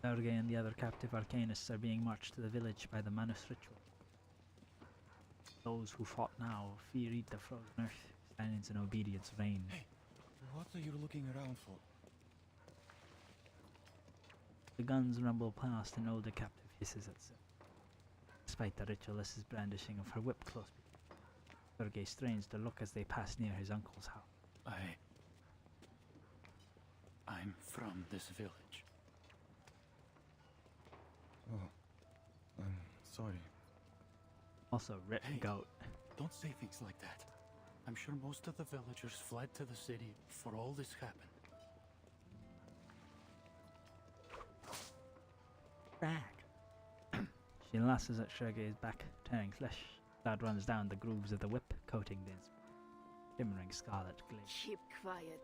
Sergei and the other captive arcanists are being marched to the village by the Manus ritual. Those who fought now fear eat the frozen earth. Silence and obedience reign. Hey, what are you looking around for? The guns rumble past and older captive hisses at Sergei. Despite the ritualist's brandishing of her whip close behind, Sergei strains to look as they pass near his uncle's house. I'm from this village. Oh, I'm sorry. Also, written goat. Don't say things like that. I'm sure most of the villagers fled to the city before all this happened. Back. She lashes at Sergei's back, tearing flesh. Blood runs down the grooves of the whip, coating the shimmering scarlet glade. Keep quiet.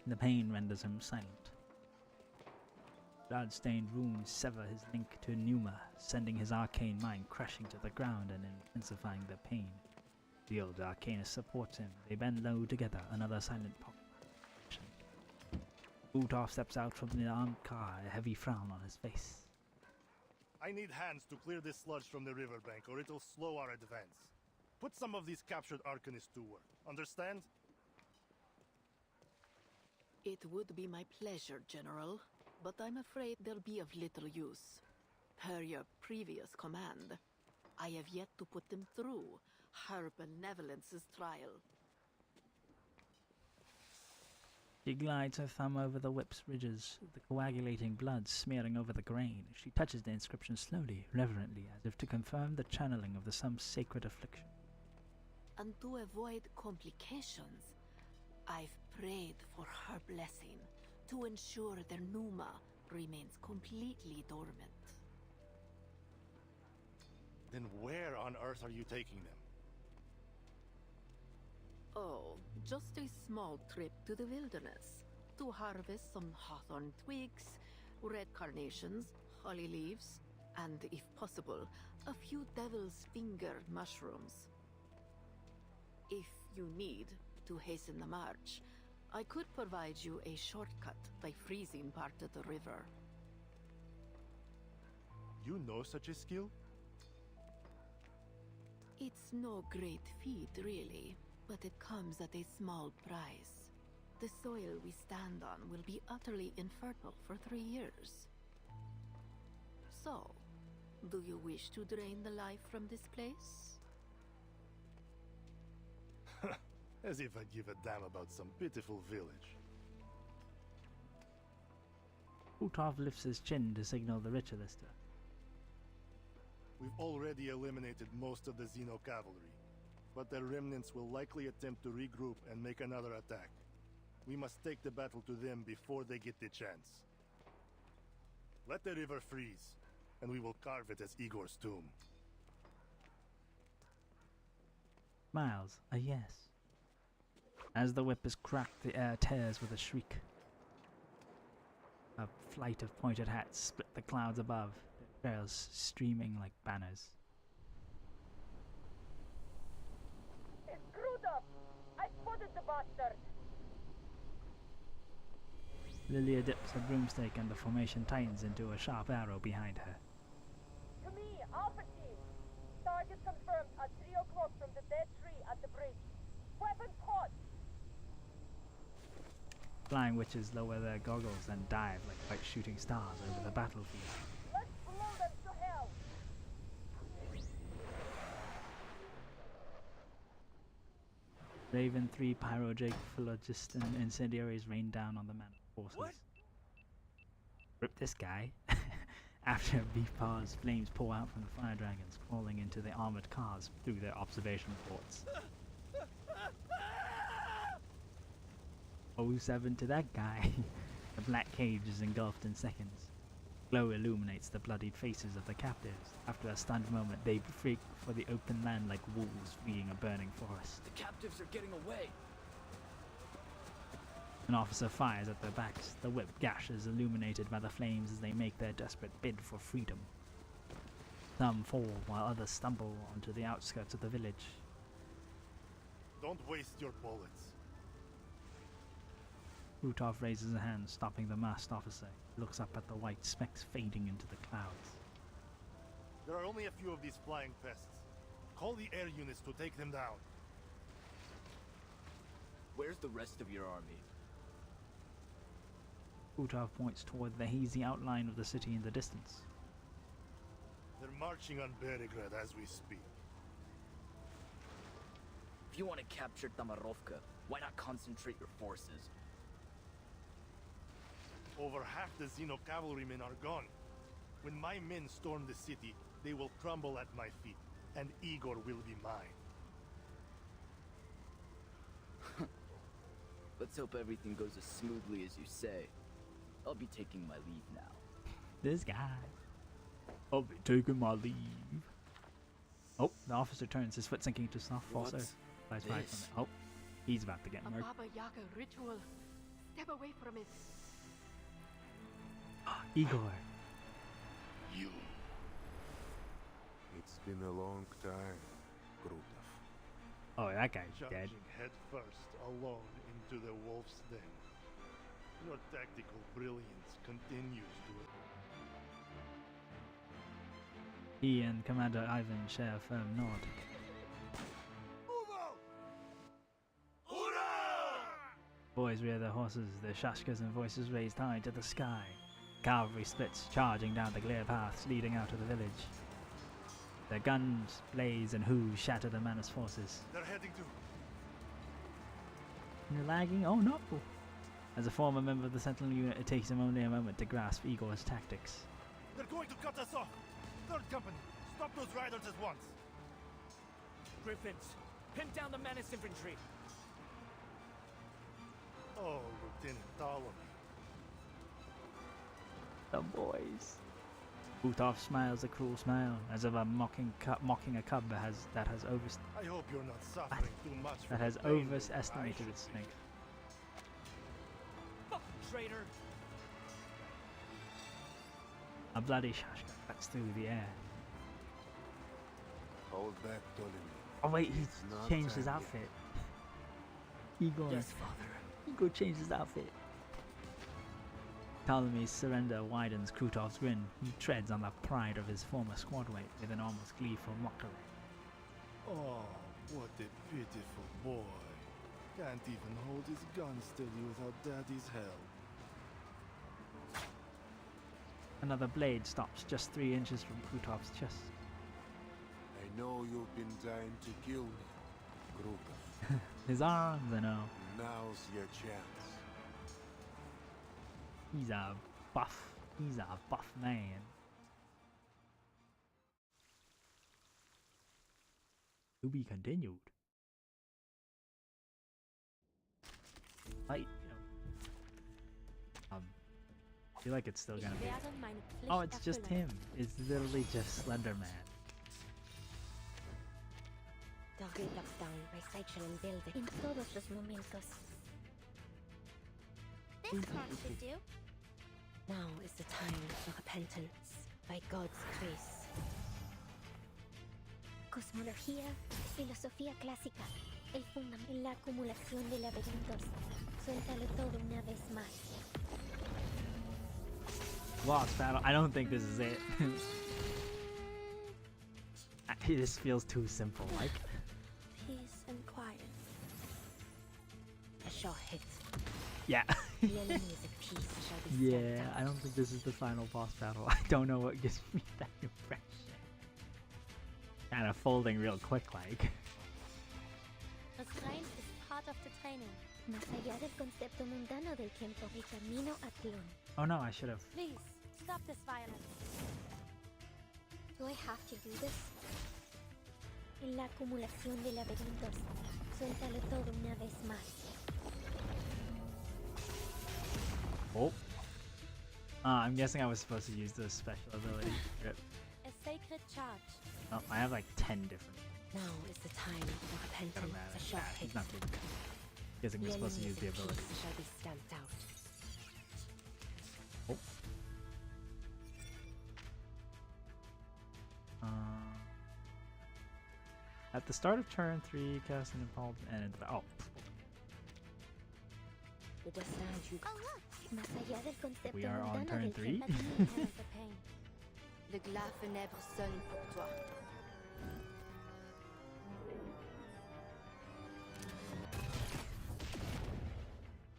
The pain renders him silent. Blood-stained runes sever his link to Numa, sending his arcane mind crashing to the ground and intensifying the pain. The old arcanist supports him. They bend low together, another silent pop. Utov steps out from the armed car, a heavy frown on his face. I need hands to clear this sludge from the riverbank, or it'll slow our advance. Put some of these captured arcanists to work. Understand? It would be my pleasure, General, but I'm afraid they'll be of little use. Per your previous command, I have yet to put them through her benevolence's trial. She glides her thumb over the whip's ridges, the coagulating blood smearing over the grain. She touches the inscription slowly, reverently, as if to confirm the channeling of some sacred affliction. And to avoid complications, I've prayed for her blessing to ensure their Numa remains completely dormant. Then where on earth are you taking them? Oh, just a small trip to the wilderness to harvest some hawthorn twigs, red carnations, holly leaves, and, if possible, a few devil's finger mushrooms. If you need to hasten the march, I could provide you a shortcut by freezing part of the river. You know such a skill? It's no great feat, really, but it comes at a small price. The soil we stand on will be utterly infertile for 3 years. So, do you wish to drain the life from this place? As if I'd give a damn about some pitiful village. Utov lifts his chin to signal the ritualister. We've already eliminated most of the Xeno cavalry, but their remnants will likely attempt to regroup and make another attack. We must take the battle to them before they get the chance. Let the river freeze, and we will carve it as Igor's tomb. Smiles, a yes. As the whip is cracked, the air tears with a shriek. A flight of pointed hats split the clouds above, their trails streaming like banners. It's screwed up! I spotted the bastard! Lilya dips her broomstick and the formation tightens into a sharp arrow behind her. To me, Alpha Team! Target confirmed at 3 o'clock from the dead tree at the bridge. Weapons hot! Flying witches lower their goggles and dive like white shooting stars over the battlefield. Let's blow them to hell! Raven 3 pyrogenic phlogiston incendiaries rain down on the man forces. What? Rip this guy. After a brief pause, flames pour out from the fire dragons, crawling into the armored cars through their observation ports. 07 to that guy. The black cage is engulfed in seconds. Glow illuminates the bloodied faces of the captives. After a stunned moment, they freak for the open land like wolves fleeing a burning forest. The captives are getting away. An officer fires at their backs, the whip gashes illuminated by the flames as they make their desperate bid for freedom. Some fall while others stumble onto the outskirts of the village. Don't waste your bullets. Rutov raises a hand, stopping the masked officer. He looks up at the white specks fading into the clouds. There are only a few of these flying pests. Call the air units to take them down. Where's the rest of your army? Rutov points toward the hazy outline of the city in the distance. They're marching on Beregrad as we speak. If you want to capture Tamarovka, why not concentrate your forces? Over half the Xeno cavalrymen are gone. When my men storm the city, they will crumble at my feet, and Igor will be mine. Let's hope everything goes as smoothly as you say. I'll be taking my leave now. This guy. I'll be taking my leave. Oh, the officer turns, his foot sinking to soft false earth. Flies right from it. Oh, he's about to get A murdered. Baba Yaga ritual. Step away from it. Igor. You. It's been a long time, Grutov. Oh, that guy's dead. Charging head first, alone, into the wolf's den. Your tactical brilliance continues to... He and Commander Ivan share a firm nod. Boys rear their horses, their shashkas and voices raised high to the sky. Cavalry splits, charging down the clear paths leading out of the village. Their guns blaze and hooves shatter the Manus forces. They're heading to. You're lagging? Oh no! As a former member of the Sentinel unit, it takes him only a moment to grasp Igor's tactics. They're going to cut us off. Third company, stop those riders at once. Griffins, pin down the Menace infantry. Oh, Lieutenant Ptolemy. The boys. Butov smiles a cruel smile, as if mocking a cub that has I hope you're not suffering too much from that has the pain they overestimated I its strength. Fucking traitor. A bloody shashka cuts through the air. Hold back, Ptolemy. Oh wait, It's he's not changed his time yet. outfit. Igor. Yes, Father. Igor changed his outfit. Ptolemy's surrender widens Krutov's grin. He treads on the pride of his former squadmate with an almost gleeful mockery. Oh, what a pitiful boy. Can't even hold his gun steady without Daddy's help. Another blade stops just 3 inches from Krutov's chest. I know you've been dying to kill me, Krutov. His arms, I know. Now's your chance. He's a buff man. To be continued. I feel like it's still gonna be. Oh, it's just him. It's literally just Slender Man. In todos los momentos. This heart should do. Now is the time for repentance, by God's grace. Cosmología, filosofía clásica, el fundamento, la acumulación de laberintos. Suéltalo todo una vez más. Lost battle. I don't think this is it. This feels too simple. Like. Peace and quiet. A short hit. Yeah. The enemies of peace shall be Yeah, I don't think this is the final boss battle. I don't know what gives me that impression. Kind of folding real quick, like. Restraint is part of the training. Más allá del concepto mundano del tiempo, el camino a Tlon. Oh no, I should have. Please, stop this violence. Do I have to do this? En la acumulación de laberintos, suéltalo todo una vez más. Oh. I'm guessing I was supposed to use the special ability. Yep. A sacred charge. Oh, I have like 10 different. Now is the time for repentance. Doesn't matter. A short hit. He's not good. Guessing we're supposed to use the ability. Shall be stamped out. Oh. At the start of turn 3, cast an impulse and into the. Oh. Le destin du... Más allá del concepto We are on mundano turn del 3. tiempo, the pain. Le glas funèbre sonne pour toi.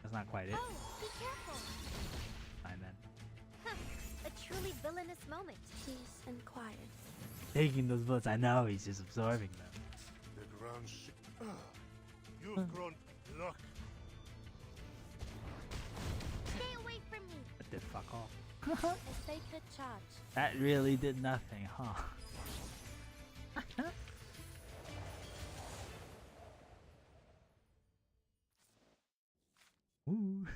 That's not quite it. Oh, be careful. Fine then. A truly villainous moment. Peace and quiet. Taking those bullets, I know he's just absorbing them. The ground You've grown luck. Stay away from me. That did fuck off. A sacred charge. That really did nothing, huh? Ooh.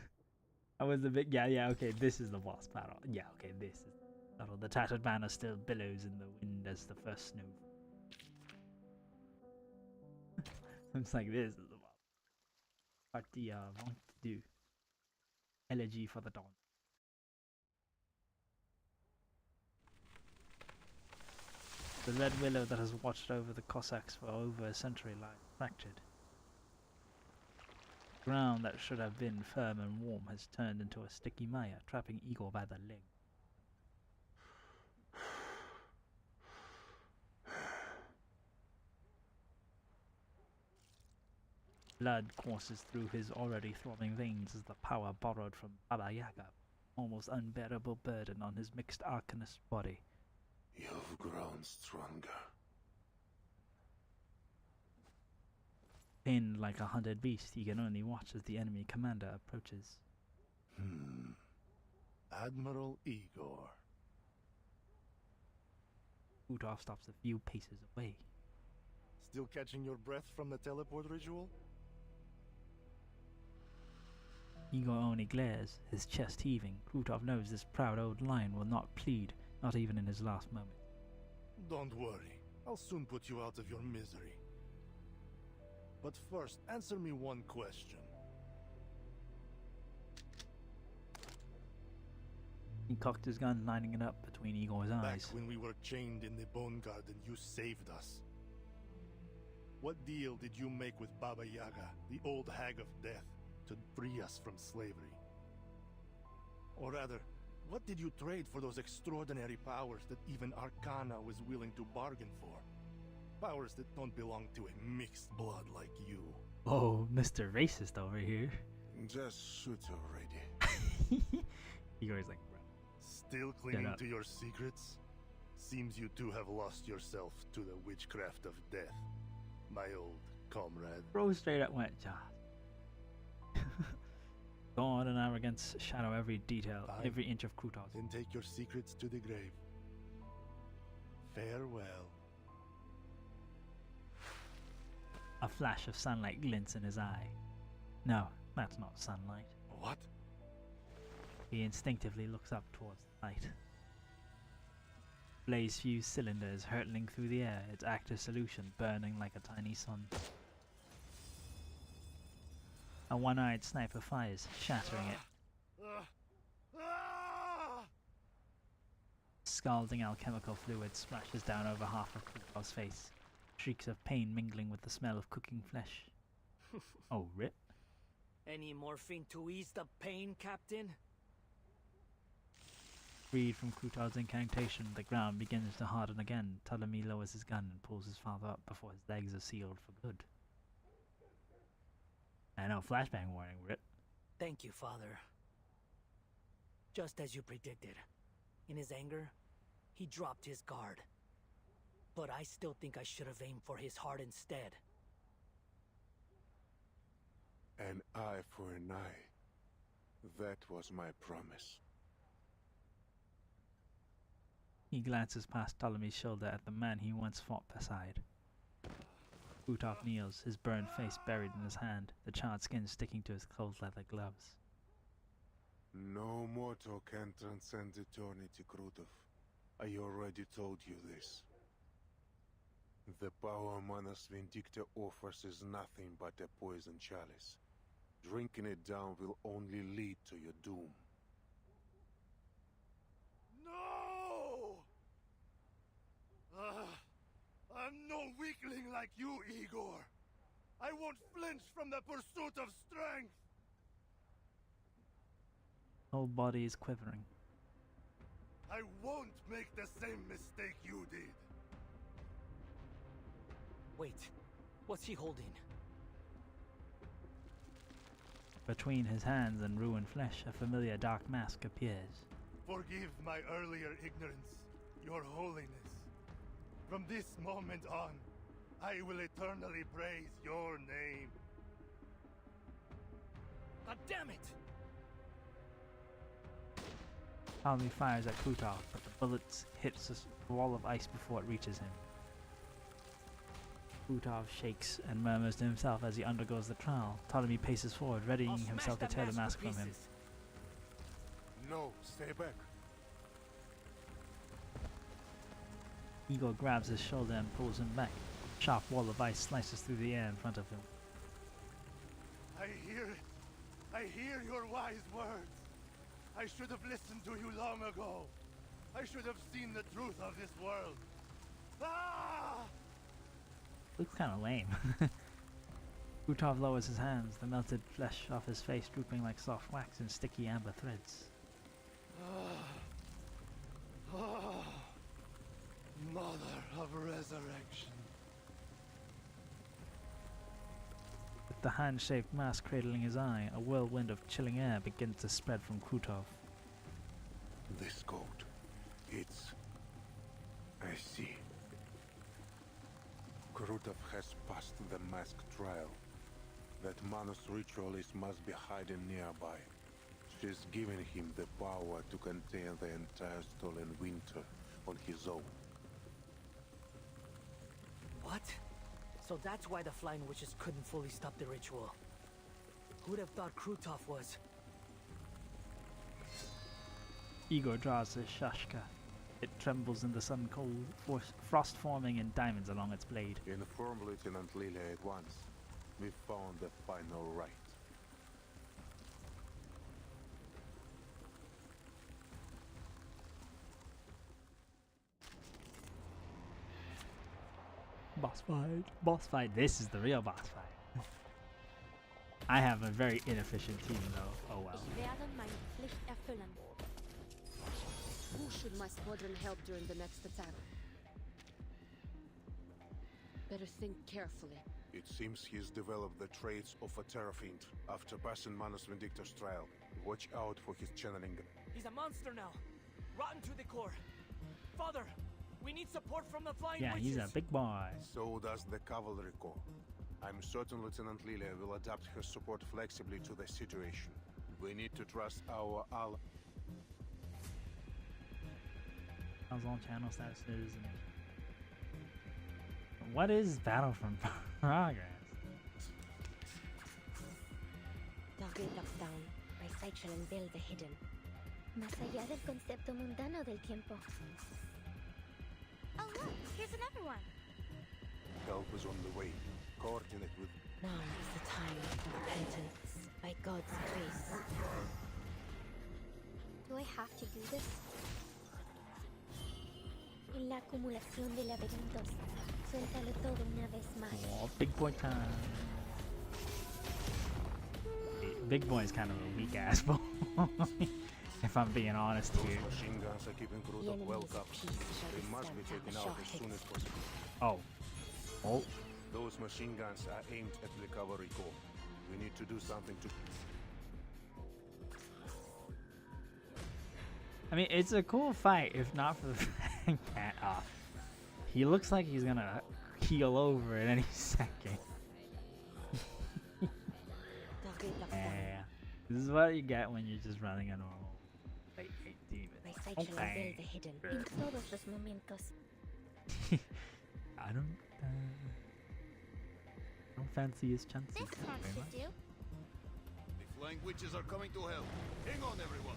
I was a bit. Yeah, okay, this is the boss battle. Yeah, okay, this is the battle. The tattered banner still billows in the wind as the first snow. It's like this is the boss. Partie avant du. Elegy for the dawn. The red willow that has watched over the Cossacks for over a century lies fractured. The ground that should have been firm and warm has turned into a sticky mire, trapping Igor by the leg. Blood courses through his already throbbing veins as the power borrowed from Baba Yaga, almost unbearable burden on his mixed arcanist body. You've grown stronger. Pinned like a hunted beast, he can only watch as the enemy commander approaches. Admiral Igor. Krutov stops a few paces away. Still catching your breath from the teleport ritual? Igor only glares, his chest heaving. Krutov knows this proud old lion will not plead, not even in his last moment. Don't worry, I'll soon put you out of your misery. But first, answer me one question. He cocked his gun, lining it up between Igor's Back eyes. when we were chained in the Bone Garden, you saved us. What deal did you make with Baba Yaga, the old hag of death, to free us from slavery? Or rather, what did you trade for those extraordinary powers that even Arcana was willing to bargain for? Powers that don't belong to a mixed blood like you. Oh, Mr. Racist over here. Just shoot already. Igor's like, bro. Still clinging to your secrets? Seems you two have lost yourself to the witchcraft of death, my old comrade. Bro straight up went, Josh. Gaunt and arrogance shadow every detail, Fine. every inch of Krutov. Then take your secrets to the grave. Farewell. A flash of sunlight glints in his eye. No, that's not sunlight. What? He instinctively looks up towards the light. Blaze-fused cylinders hurtling through the air, its active solution burning like a tiny sun. A one-eyed sniper fires, shattering it. Scalding alchemical fluid splashes down over half of Krutov's face. Shrieks of pain mingling with the smell of cooking flesh. Oh, rip. Any morphine to ease the pain, Captain? Freed from Krutov's incantation, the ground begins to harden again. Ptolemy lowers his gun and pulls his father up before his legs are sealed for good. I know, flashbang warning, rip. Thank you, Father. Just as you predicted. In his anger, he dropped his guard. But I still think I should have aimed for his heart instead. An eye for an eye. That was my promise. He glances past Ptolemy's shoulder at the man he once fought beside. Krutov kneels, his burned face buried in his hand, the charred skin sticking to his cold leather gloves. No mortal can transcend eternity, Krutov. I already told you this. The power Manus Vindicta offers is nothing but a poison chalice. Drinking it down will only lead to your doom. No! I'm no weakling like you, Igor. I won't flinch from the pursuit of strength. Whole body is quivering. I won't make the same mistake you did. Wait, what's he holding? Between his hands and ruined flesh, a familiar dark mask appears. Forgive my earlier ignorance, Your Holiness. From this moment on, I will eternally praise your name. God damn it! Ptolemy fires at Krutov, but the bullet hits a wall of ice before it reaches him. Krutov shakes and murmurs to himself as he undergoes the trial. Ptolemy paces forward, readying himself to tear the mask from him. No, stay back. Igor grabs his shoulder and pulls him back. A sharp wall of ice slices through the air in front of him. I hear it. I hear your wise words. I should have listened to you long ago. I should have seen the truth of this world. Ah! Looks kind of lame. Krutov lowers his hands, the melted flesh off his face drooping like soft wax in sticky amber threads. Mother of resurrection. With the hand-shaped mask cradling his eye, a whirlwind of chilling air begins to spread from Krutov. This coat, it's... I see. Krutov has passed the mask trial. That Manus ritualist must be hiding nearby. She's given him the power to contain the entire stolen winter on his own. What? So that's why the Flying Witches couldn't fully stop the ritual. Who'd have thought Krutov was? Igor draws his shashka. It trembles in the sun cold, frost forming in diamonds along its blade. Inform Lieutenant Lilya at once. We found the final rite. Boss fight. Boss fight. This is the real boss fight. I have a very inefficient team though. Oh well. Ich werde meine Pflicht erfüllen. Who should my squadron help during the next attack? Better think carefully. It seems he's developed the traits of a Terrafiend after passing Manus Vindictor's trial. Watch out for his channeling. He's a monster now. Rotten to the core. Father, we need support from the Flying Yeah, Witches. he's a big boy. So does the Cavalry Corps. I'm certain Lieutenant Lilya will adapt her support flexibly to the situation. We need to trust our ally. All channel statuses. And what is Battlefront Progress? Target lockdown. My sight shall unveil the hidden. Más allá del concepto mundano del tiempo. Oh look, here's another one. Help is on the way. Coordinate with... Now is the time for repentance by God's grace. Do I have to do this? En la acumulación de laberintos, suéltalo todo una vez más. Oh, big boy time. Big boy is kind of a weak ass boy. If I'm being honest here. Machine guns are keeping Krutov well covered. They must be taken out as soon as possible. Oh. Oh. Those machine guns are aimed at the Cavalry Corps. We need to do something to... I mean, it's a cool fight, if not for the fact that he looks like he's gonna keel over at any second. Yeah, this is what you get when you're just running a normal late demon. Okay. En todos los momentos. I don't fancy his chances. This part should do. The Flying Witches are coming to help. Hang on, everyone.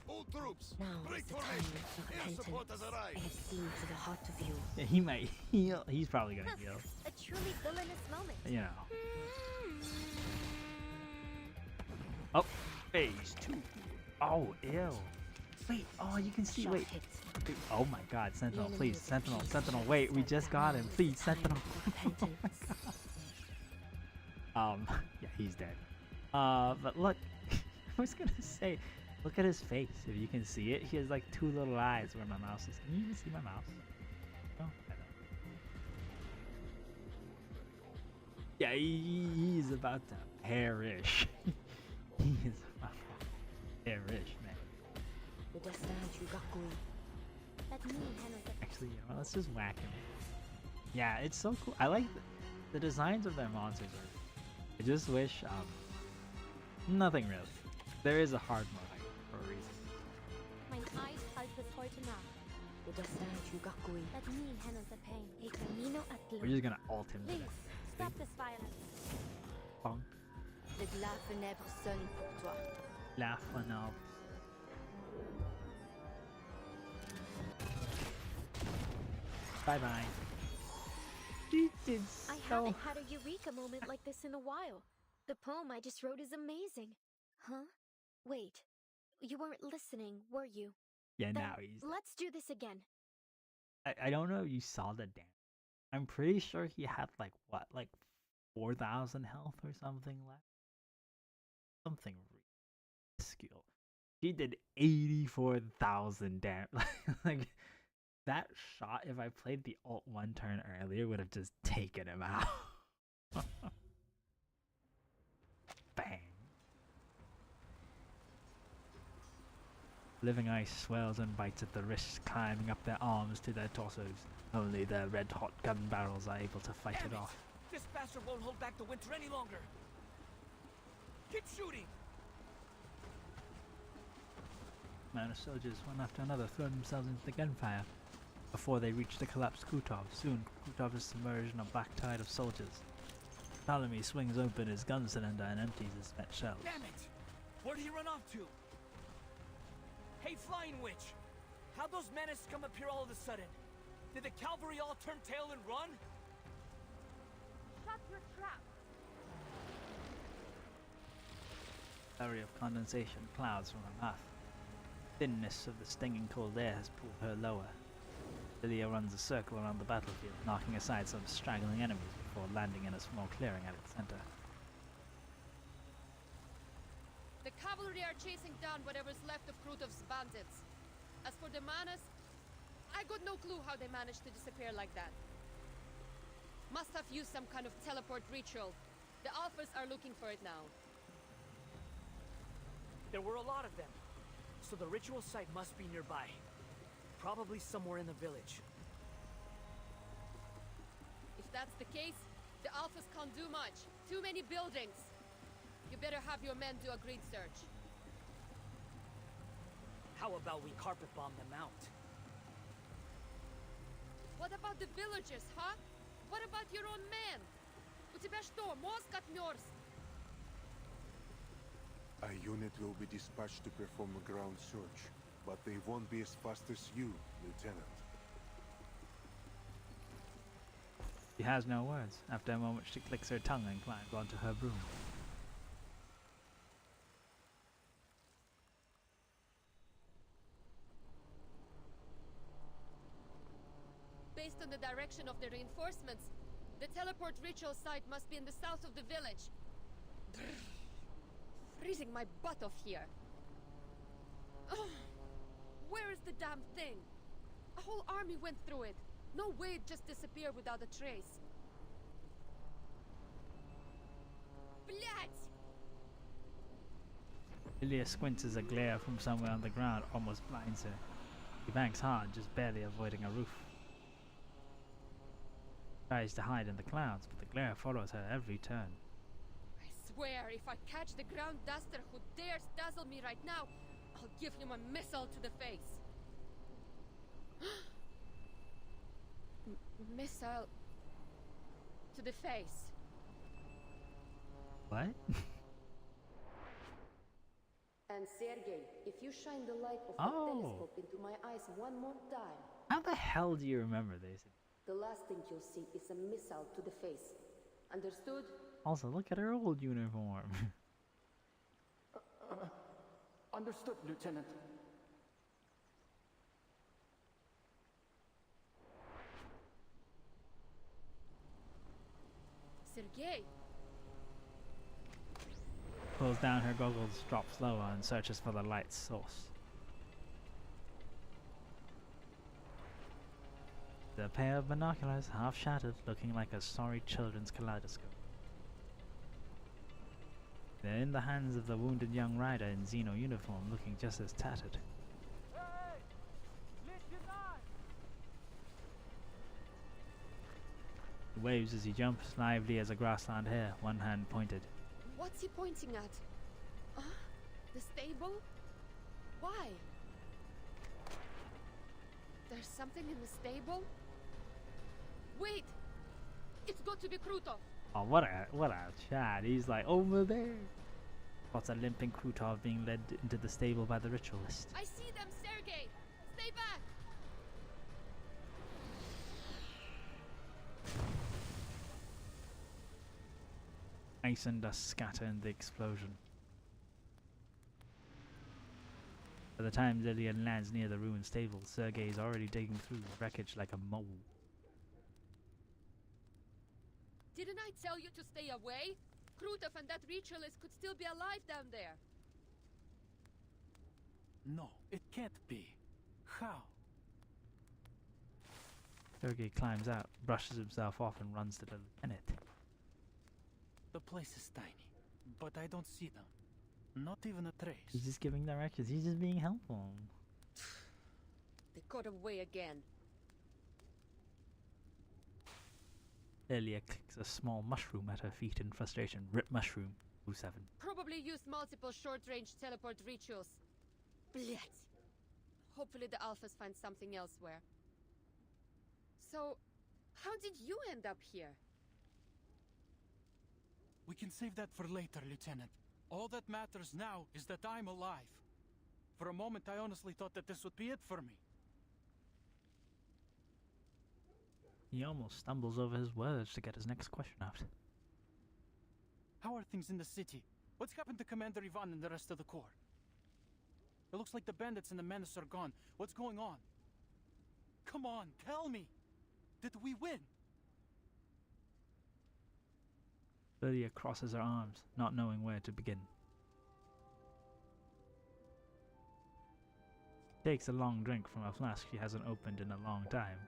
All troops, Now break is the time formation. for Air repentance. support has arrived. I have seen to the heart of you. Yeah, he might heal. He's probably gonna heal. A truly villainous moment. You know. Oh, phase 2. Oh, ew. Wait, oh, you can see. Wait. Oh my God, Sentinel, please, Sentinel, Sentinel. Wait, we just got him. Please, Sentinel. Yeah, he's dead. But look, I was gonna say, look at his face. If you can see it, he has like 2 little eyes where my mouse is. Can you even see my mouse? Oh, I don't. Yeah, he's about to perish. He is about to perish, man. Actually, you know, let's just whack him. Yeah, it's so cool. I like the designs of their monsters. I just wish, nothing really. There is a hard mode for a reason. Mein Eis halt bis heute Nacht. Let me handle the pain. El camino at We're just gonna ult him to Please, death. stop this violence. Bonk. La fenêtre sonne pour toi. La fenêtre. Bye bye. I haven't had a eureka moment like this in a while. The poem I just wrote is amazing. Huh? Wait. You weren't listening, were you? Yeah, Then now he's. let's do this again. I don't know if you saw the damage. I'm pretty sure he had like what, like 4,000 health or something left. Something skill. He did 84,000 damage. Like that shot, if I played the ult 1 turn earlier, would have just taken him out. Bang. Living ice swells and bites at the wrists, climbing up their arms to their torsos. Only their red-hot gun barrels are able to fight it off. This bastard won't hold back the winter any longer. Keep shooting! Man of soldiers, one after another, throw themselves into the gunfire. Before they reach the collapsed Krutov, soon Krutov is submerged in a black tide of soldiers. Ptolemy swings open his gun cylinder and empties his spent shells. Damn it! Where'd he run off to? Hey, Flying Witch! How'd those menaces come up here all of a sudden? Did the cavalry all turn tail and run? Shut your trap! Flurry of condensation clouds from her mouth. Thinness of the stinging cold air has pulled her lower. Lilya runs a circle around the battlefield, knocking aside some straggling enemies before landing in a small clearing at its center. The cavalry are chasing down whatever's left of Krutov's bandits. As for the Manas, I got no clue how they managed to disappear like that. Must have used some kind of teleport ritual. The Alphas are looking for it now. There were a lot of them, so the ritual site must be nearby. Probably somewhere in the village. If that's the case, the Alphas can't do much. Too many buildings. You better have your men do a grid search. How about we carpet bomb them out? What about the villagers, huh? What about your own men? У тебя что, мозг отмёрз? A unit will be dispatched to perform a ground search, but they won't be as fast as you, Lieutenant. She has no words. After a moment, she clicks her tongue and climbs onto her broom. Based on the direction of the reinforcements, the teleport ritual site must be in the south of the village. Brrr. Freezing my butt off here. Ugh. Where is the damn thing? A whole army went through it. No way it just disappeared without a trace. Блять! Lilya squints as a glare from somewhere on the ground almost blinds her. She banks hard, just barely avoiding a roof. Tries to hide in the clouds, but the glare follows her every turn. I swear, if I catch the ground duster who dares dazzle me right now, I'll give him a missile to the face. Missile to the face. What? And Sergei, if you shine the light of the telescope into my eyes one more time... How the hell do you remember this? The last thing you'll see is a missile to the face. Understood? Also, look at her old uniform. Understood, Lieutenant. Sergei! Pulls down her goggles, drops lower, and searches for the light's source. The pair of binoculars, half shattered, looking like a sorry children's kaleidoscope. They're in the hands of the wounded young rider in Xeno uniform, looking just as tattered. He waves as he jumps, lively as a grassland hare, one hand pointed. What's he pointing at? The stable? Why? There's something in the stable? Wait! It's got to be Krutov! Oh, what a chat. He's like, over there! Spots a limping Krutov being led into the stable by the ritualist. I see them, Sergei! Stay back! Ice and dust scatter in the explosion. By the time Lillian lands near the ruined stable, Sergei is already digging through the wreckage like a mole. Didn't I tell you to stay away? Krutov and that ritualist could still be alive down there. No, it can't be. How? Sergei climbs out, brushes himself off, and runs to the lieutenant. The place is tiny, but I don't see them. Not even a trace. He's just giving directions. He's just being helpful. They got away again. Lilya clicks a small mushroom at her feet in frustration. Rip mushroom. 7. Probably used multiple short-range teleport rituals. Blech. Hopefully the Alphas find something elsewhere. So, how did you end up here? We can save that for later, Lieutenant. All that matters now is that I'm alive. For a moment, I honestly thought that this would be it for me. He almost stumbles over his words to get his next question out. How are things in the city? What's happened to Commander Ivan and the rest of the Corps? It looks like the bandits and the menace are gone. What's going on? Come on, tell me! Did we win? Lilya crosses her arms, not knowing where to begin. Takes a long drink from a flask she hasn't opened in a long time.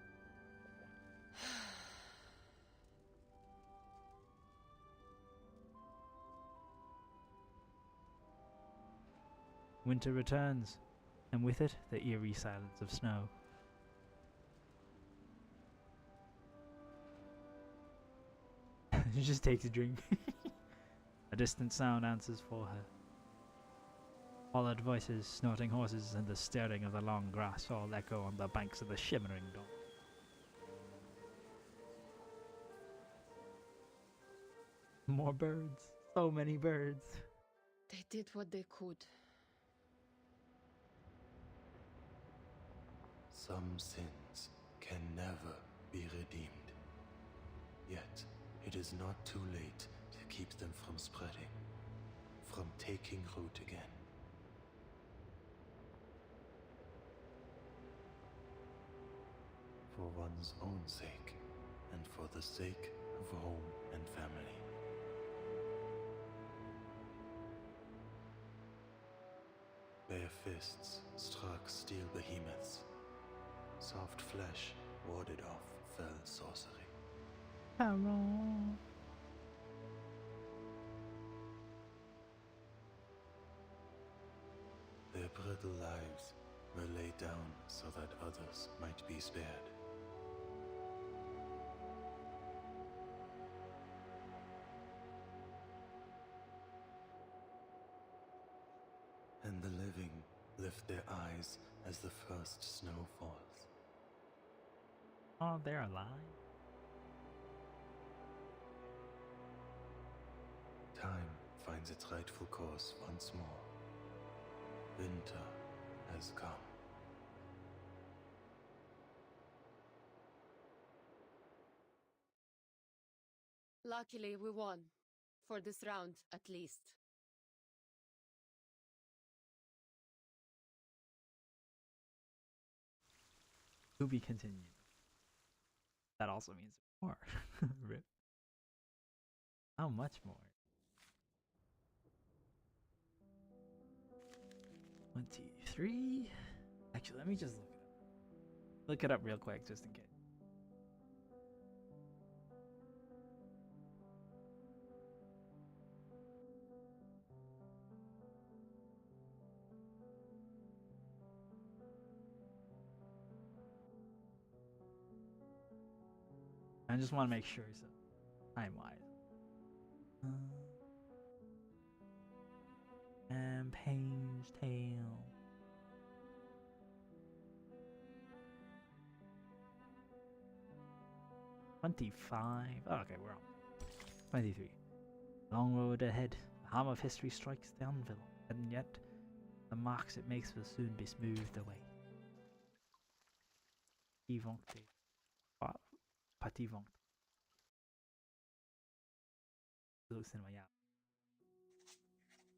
Winter returns, and with it, the eerie silence of snow. She just takes a drink. A distant sound answers for her. Hollered voices, snorting horses, and the stirring of the long grass all echo on the banks of the shimmering dawn. More birds. So many birds. They did what they could. Some sins can never be redeemed. Yet, it is not too late to keep them from spreading, from taking root again. For one's own sake, and for the sake of home and family. Bare fists struck steel behemoths. Soft flesh warded off fell sorcery. Hello. Their brittle lives were laid down so that others might be spared. And the living lift their eyes as the first snow falls. Oh, they're alive. Time finds its rightful course once more. Winter has come. Luckily, we won. For this round, at least. To be continued. That also means more. Rip. How much more? 23? Actually, let me just look it up. Look it up real quick, just in case. I just want to make sure, so time-wise. Campaign's tale. Oh, okay, we're on 23. Long road ahead. The hammer of history strikes the anvil, and yet the marks it makes will soon be smoothed away. Pativante.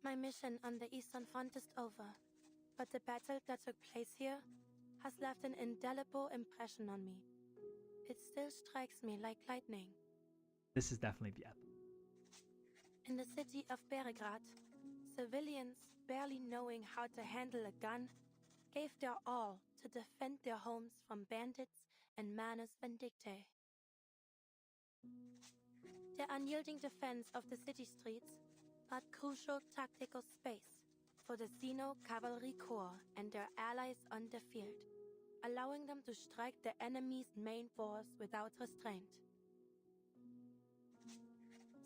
My mission on the Eastern Front is over, but the battle that took place here has left an indelible impression on me. It still strikes me like lightning. This is definitely the epic. In the city of Beregrad, civilians, barely knowing how to handle a gun, gave their all to defend their homes from bandits and manus vindictae. The unyielding defense of the city streets brought crucial tactical space for the Xeno Cavalry Corps and their allies on the field, allowing them to strike the enemy's main force without restraint.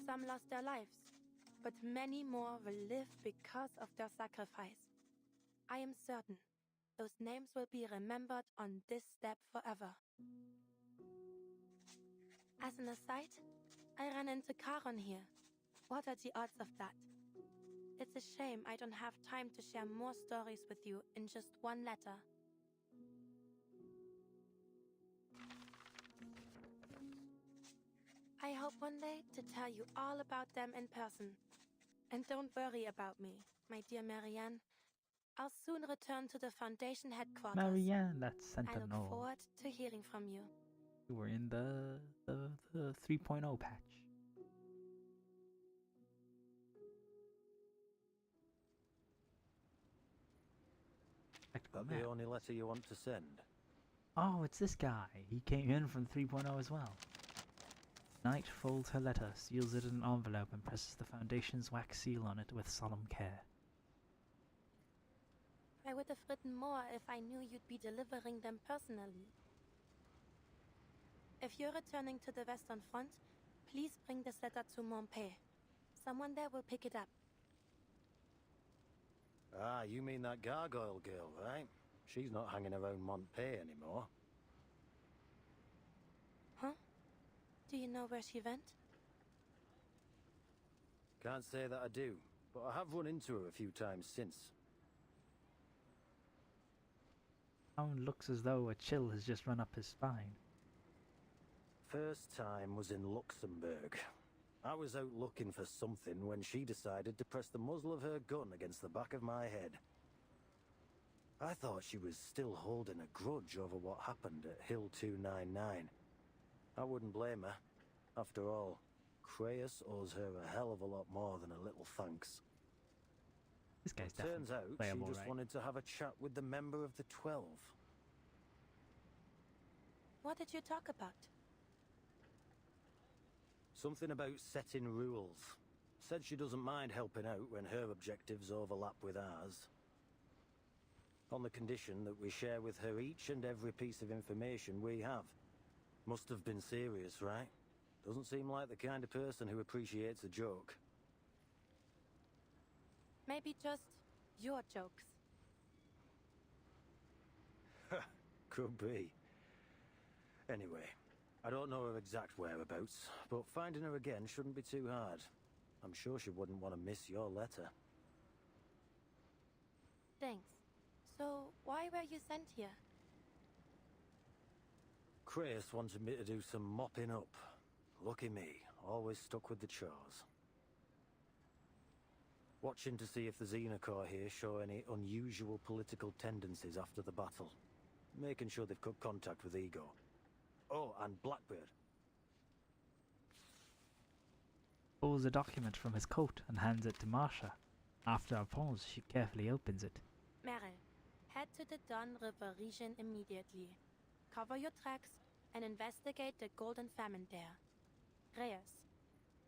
Some lost their lives, but many more will live because of their sacrifice. I am certain those names will be remembered on this step forever. As an aside, I ran into Charon here. What are the odds of that? It's a shame I don't have time to share more stories with you in just one letter. I hope one day to tell you all about them in person. And don't worry about me, my dear Marianne. I'll soon return to the Foundation headquarters. Marianne, that's I look Sentinel. forward to hearing from you. You were in the 3.0 patch. That the only letter you want to send? Oh, it's this guy. He came in from 3.0 as well. Knight folds her letter, seals it in an envelope, and presses the Foundation's wax seal on it with solemn care. I would have written more if I knew you'd be delivering them personally. If you're returning to the Western Front, please bring this letter to Montpellier. Someone there will pick it up. Ah, you mean that gargoyle girl, right? She's not hanging around Montpellier anymore. Huh? Do you know where she went? Can't say that I do, but I have run into her a few times since. Hound looks as though a chill has just run up his spine. First time was in Luxembourg. I was out looking for something when she decided to press the muzzle of her gun against the back of my head. I thought she was still holding a grudge over what happened at Hill 299. I wouldn't blame her. After all, Creus owes her a hell of a lot more than a little thanks. This guy's Turns out she playable, just right? wanted to have a chat with the member of the 12. What did you talk about? Something about setting rules. Said she doesn't mind helping out when her objectives overlap with ours. On the condition that we share with her each and every piece of information we have. Must have been serious, right? Doesn't seem like the kind of person who appreciates a joke. Maybe just your jokes. Could be. Anyway, I don't know her exact whereabouts, but finding her again shouldn't be too hard. I'm sure she wouldn't want to miss your letter. Thanks. So, why were you sent here? Chris wanted me to do some mopping up. Lucky me, always stuck with the chores. Watching to see if the Xenocore here show any unusual political tendencies after the battle. Making sure they've cut contact with Ego. Oh, and Blackbird. Pulls a document from his coat and hands it to Marsha. After a pause, she carefully opens it. Meryl, head to the Don River region immediately. Cover your tracks and investigate the Golden Famine there. Reyes,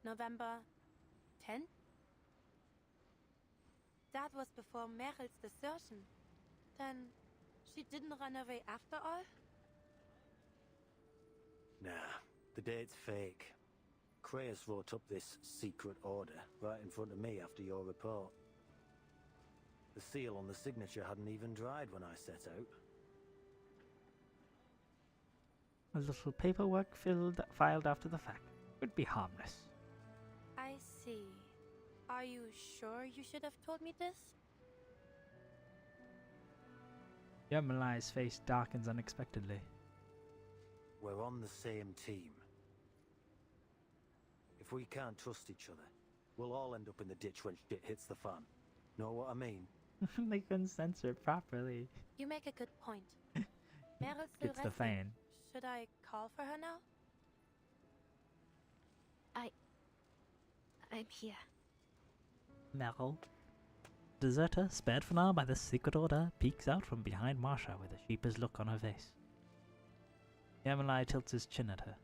November 10? That was before Meryl's desertion. Then, she didn't run away after all? Nah, the date's fake. Creus wrote up this secret order right in front of me after your report. The seal on the signature hadn't even dried when I set out. A little paperwork filed after the fact. Would be harmless. I see. Are you sure you should have told me this? Yermalai's face darkens unexpectedly. We're on the same team. If we can't trust each other, we'll all end up in the ditch when shit hits the fan. Know what I mean? They couldn't censor it properly. You make a good point. Meryl's still It's the resting. fan. Should I call for her now? I'm here. Meryl. Deserter, spared for now by the secret order, peeks out from behind Marsha with a sheepish look on her face. Yermalai tilts his chin at her.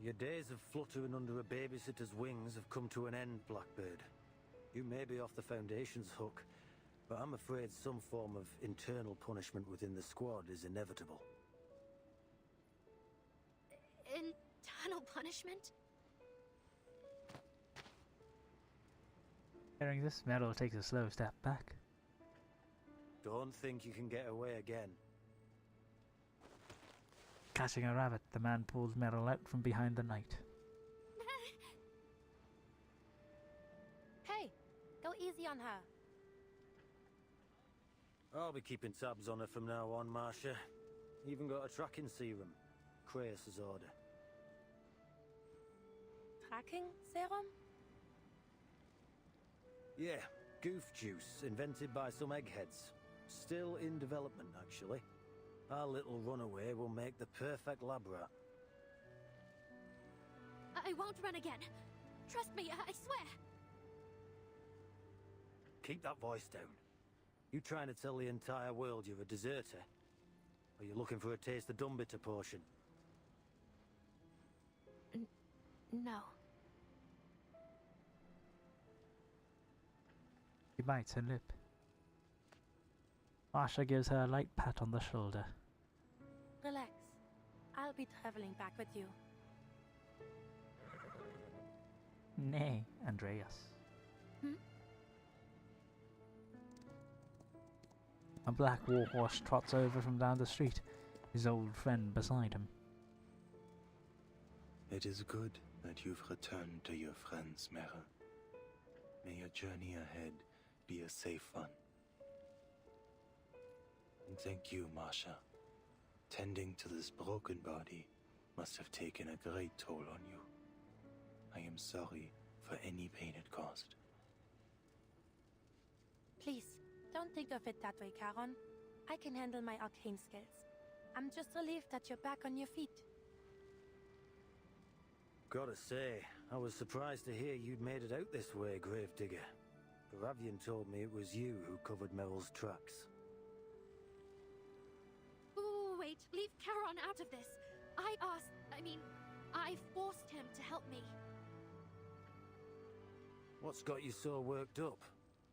Your days of fluttering under a babysitter's wings have come to an end, Blackbird. You may be off the Foundation's hook, but I'm afraid some form of internal punishment within the squad is inevitable. Internal punishment? Hearing this, Meryl takes a slow step back. Don't think you can get away again. Catching a rabbit, the man pulls Meryl out from behind the knight. Hey, go easy on her. I'll be keeping tabs on her from now on, Marcia. Even got a tracking serum. Kratos' order. Tracking serum? Yeah, goof juice, invented by some eggheads. Still in development, actually. Our little runaway will make the perfect lab rat. I won't run again. Trust me, I swear. Keep that voice down. You trying to tell the entire world you're a deserter? Or you looking for a taste of Dumbitter potion? No. She bites her lip. Masha gives her a light pat on the shoulder. Relax. I'll be traveling back with you. Nay, Andreas. Hmm? A black warhorse trots over from down the street, his old friend beside him. It is good that you've returned to your friends, Merrill. May your journey ahead be a safe one. And thank you, Masha. Tending to this broken body must have taken a great toll on you. I am sorry for any pain it caused. Please, don't think of it that way, Charon. I can handle my arcane skills. I'm just relieved that you're back on your feet. Gotta say, I was surprised to hear you'd made it out this way, Gravedigger. Baravian told me it was you who covered Meryl's tracks. Ooh, wait, leave Charon out of this. I forced him to help me. What's got you so worked up?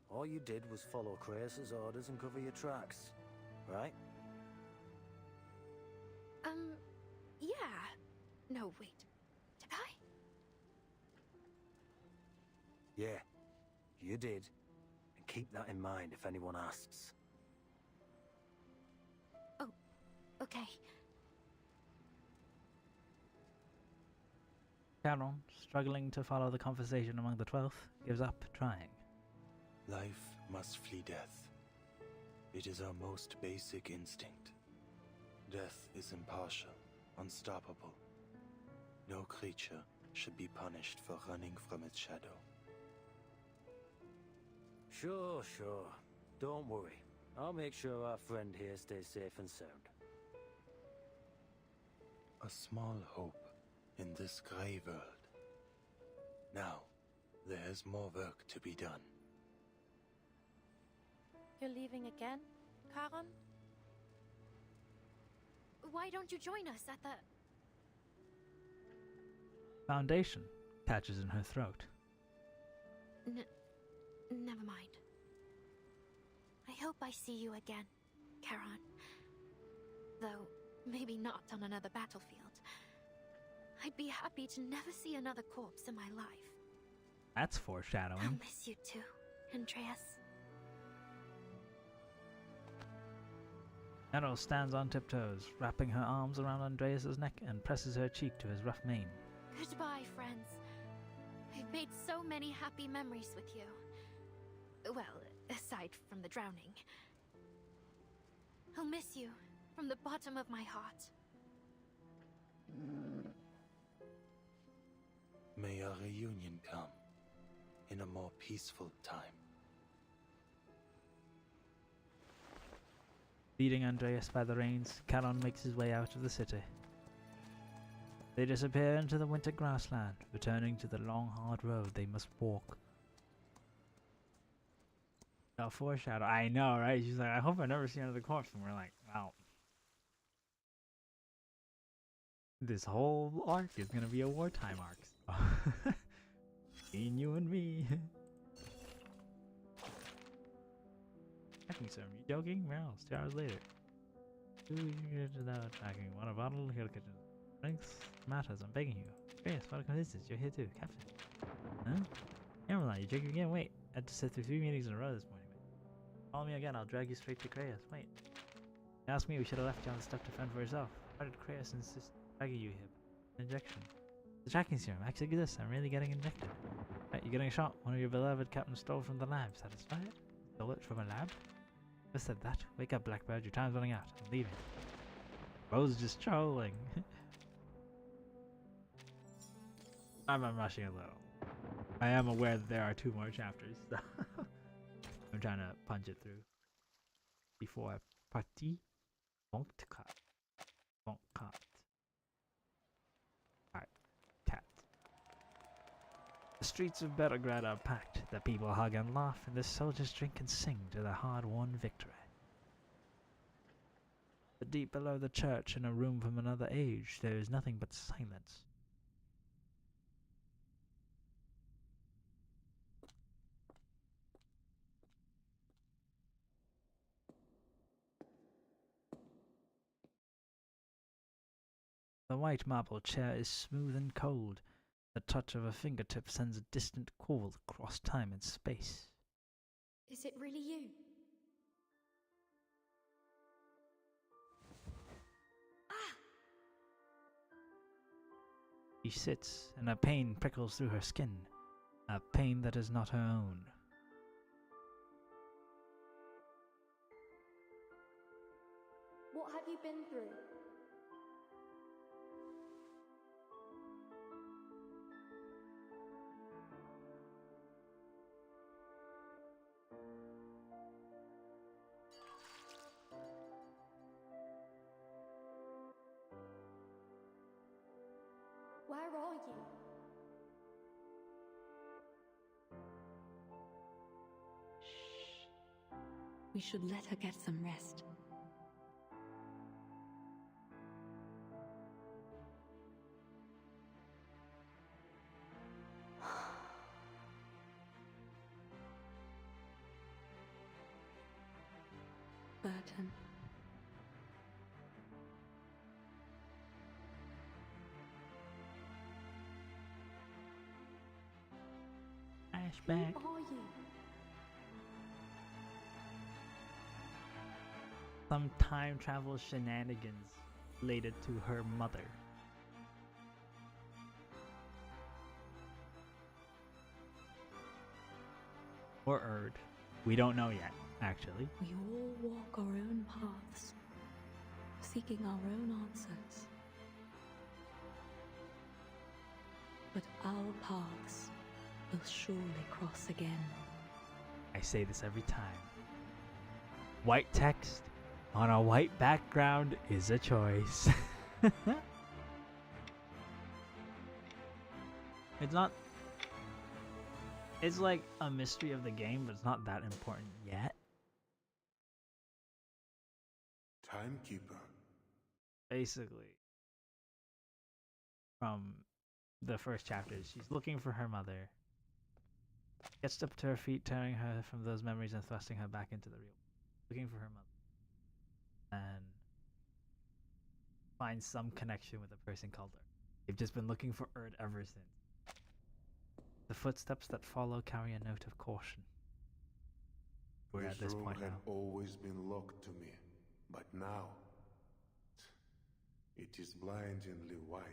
All you did was follow Kratos' orders and cover your tracks, right? Yeah. No, wait. Did I? Yeah, you did. And keep that in mind if anyone asks. Oh, okay. Charon, struggling to follow the conversation among the 12th, gives up trying. Life must flee death. It is our most basic instinct. Death is impartial, unstoppable. No creature should be punished for running from its shadow. Sure. Don't worry. I'll make sure our friend here stays safe and sound. A small hope in this grey world. Now, there is more work to be done. You're leaving again, Charon? Why don't you join us at the... Foundation catches in her throat. Never mind. I hope I see you again, Charon. Though, maybe not on another battlefield. I'd be happy to never see another corpse in my life. That's foreshadowing. I'll miss you too, Andreas. Meryl stands on tiptoes, wrapping her arms around Andreas' neck and presses her cheek to his rough mane. Goodbye, friends. I've made so many happy memories with you. Well, aside from the drowning. I'll miss you from the bottom of my heart. May our reunion come in a more peaceful time. Leading Andreas by the reins, Charon makes his way out of the city. They disappear into the winter grassland, returning to the long, hard road they must walk. A foreshadow. I know, right? She's like, I hope I never see another corpse. And we're like, wow. This whole arc is gonna be a wartime arc. Between you and me. Tracking serum. You joking? Meryl, 2 hours later. Who you get without tracking? Want a bottle? Here, kitchen. Drinks? Matters, I'm begging you. Yes, what a coincidence. You're here too. Captain. Huh? Caroline, you drinking again? Wait. had to sit through 3 meetings in a row this morning. Follow me again, I'll drag you straight to Kratos. Wait. You asked me, we should have left you on the stuff to fend for yourself. Why did Kratos insist dragging you here? An injection. The tracking serum actually exists. I'm really getting injected. Right, you're getting a shot. One of your beloved captains stole from the lab. Satisfied? Stole it from a lab? Who said that? Wake up, Blackbird. Your time's running out. I'm leaving. Rose just trolling. I'm rushing a little. I am aware that there are 2 more chapters, so I'm trying to punch it through before I party. Won't cut. Alright, cat. The streets of Belgrade are packed. The people hug and laugh, and the soldiers drink and sing to the hard-won victory. But deep below the church, in a room from another age, there is nothing but silence. The white marble chair is smooth and cold. The touch of a fingertip sends a distant call across time and space. Is it really you? She sits, and a pain prickles through her skin, a pain that is not her own. What have you been through? Where are you? We should let her get some rest. Burton. Flashback. Who are you? Some time travel shenanigans related to her mother. Or Erd. We don't know yet, actually. We all walk our own paths, seeking our own answers. But our paths will surely cross again. I say this every time. White text on a white background is a choice. It's not... It's like a mystery of the game, but it's not that important yet. Timekeeper. Basically, from the first chapters, she's looking for her mother. Gets up to her feet, tearing her from those memories and thrusting her back into the real world. Looking for her mother. And finds some connection with a person called Erd. They've just been looking for Erd ever since. The footsteps that follow carry a note of caution. We're at this point had now. always been locked to me, but now it is blindingly white.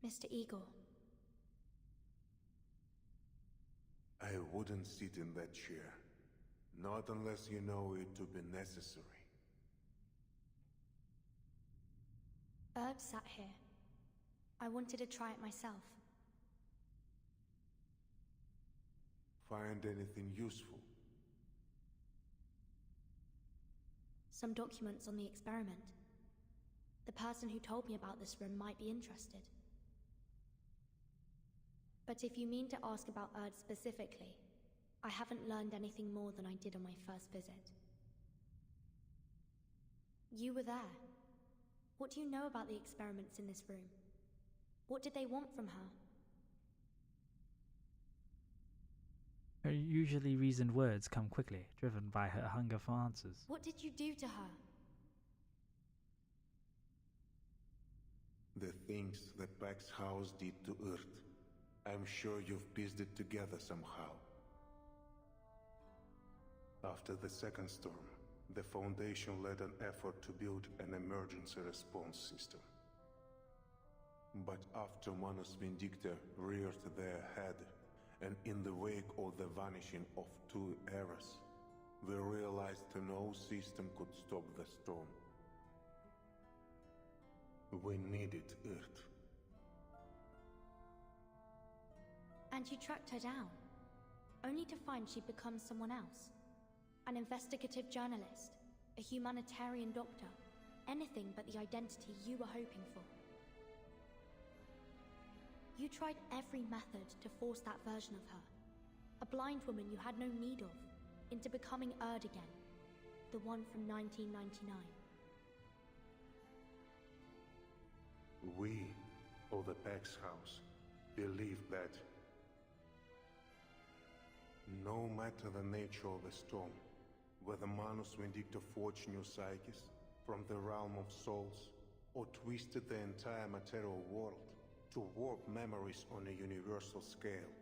Mr. Eagle. I wouldn't sit in that chair, not unless you know it to be necessary. Erd sat here. I wanted to try it myself. Find anything useful? Some documents on the experiment. The person who told me about this room might be interested. But if you mean to ask about Erd specifically, I haven't learned anything more than I did on my first visit. You were there. What do you know about the experiments in this room? What did they want from her? Her usually reasoned words come quickly, driven by her hunger for answers. What did you do to her? The things that Pax House did to Earth. I'm sure you've pieced it together somehow. After the second storm, the Foundation led an effort to build an emergency response system. But after Manus Vindicta reared their head, and in the wake of the vanishing of 2 eras, we realized no system could stop the storm. We needed Earth. And you tracked her down, only to find she'd become someone else. An investigative journalist, a humanitarian doctor, anything but the identity you were hoping for. You tried every method to force that version of her, a blind woman you had no need of, into becoming Erd again, the one from 1999. We, of the Pax House, believe that no matter the nature of the storm, whether Manus Vindicta forged new psyches from the realm of souls, or twisted the entire material world to warp memories on a universal scale,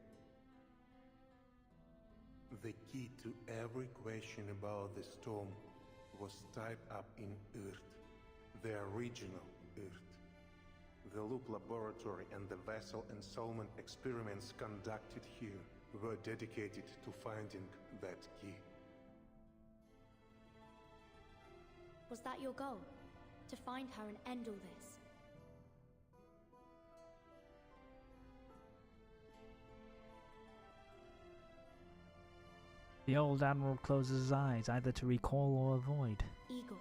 the key to every question about the storm was tied up in Earth, the original Earth. The Loop Laboratory and the vessel ensoulment experiments conducted here were dedicated to finding that key. Was that your goal? To find her and end all this? The old admiral closes his eyes, either to recall or avoid. Igor,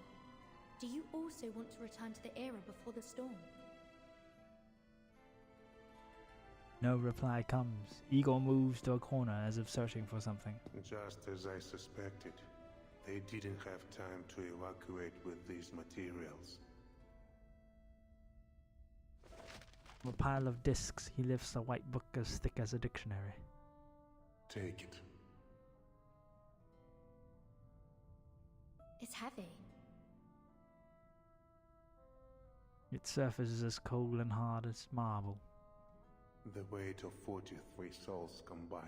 do you also want to return to the era before the storm? No reply comes. Igor moves to a corner as if searching for something. Just as I suspected, they didn't have time to evacuate with these materials. From a pile of discs, he lifts a white book as thick as a dictionary. Take it. It's heavy. Its surface is as cold and hard as marble. The weight of 43 souls combined.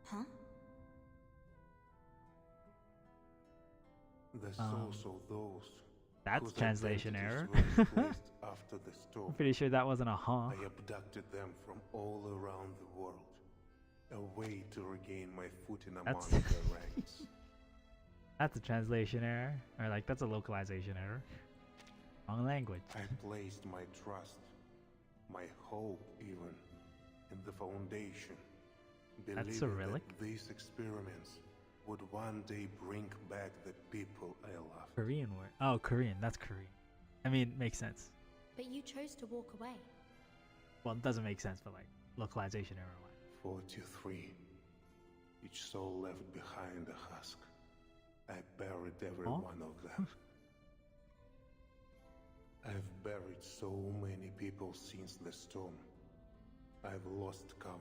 Huh? The souls of those. That's translation error. After the storm. I'm pretty sure that wasn't a huh. I abducted them from all around the world. A way to regain my footing among their ranks. That's a translation error. Or like, that's a localization error. Wrong language. I placed my trust, my hope even, in the Foundation. That's a relic? That these experiments would one day bring back the people I love. Korean word. Oh, Korean. That's Korean. I mean, makes sense. But you chose to walk away. Well, it doesn't make sense, but like, localization error. 43. Each soul left behind a husk. I buried every one of them. I've buried so many people since the storm. I've lost count.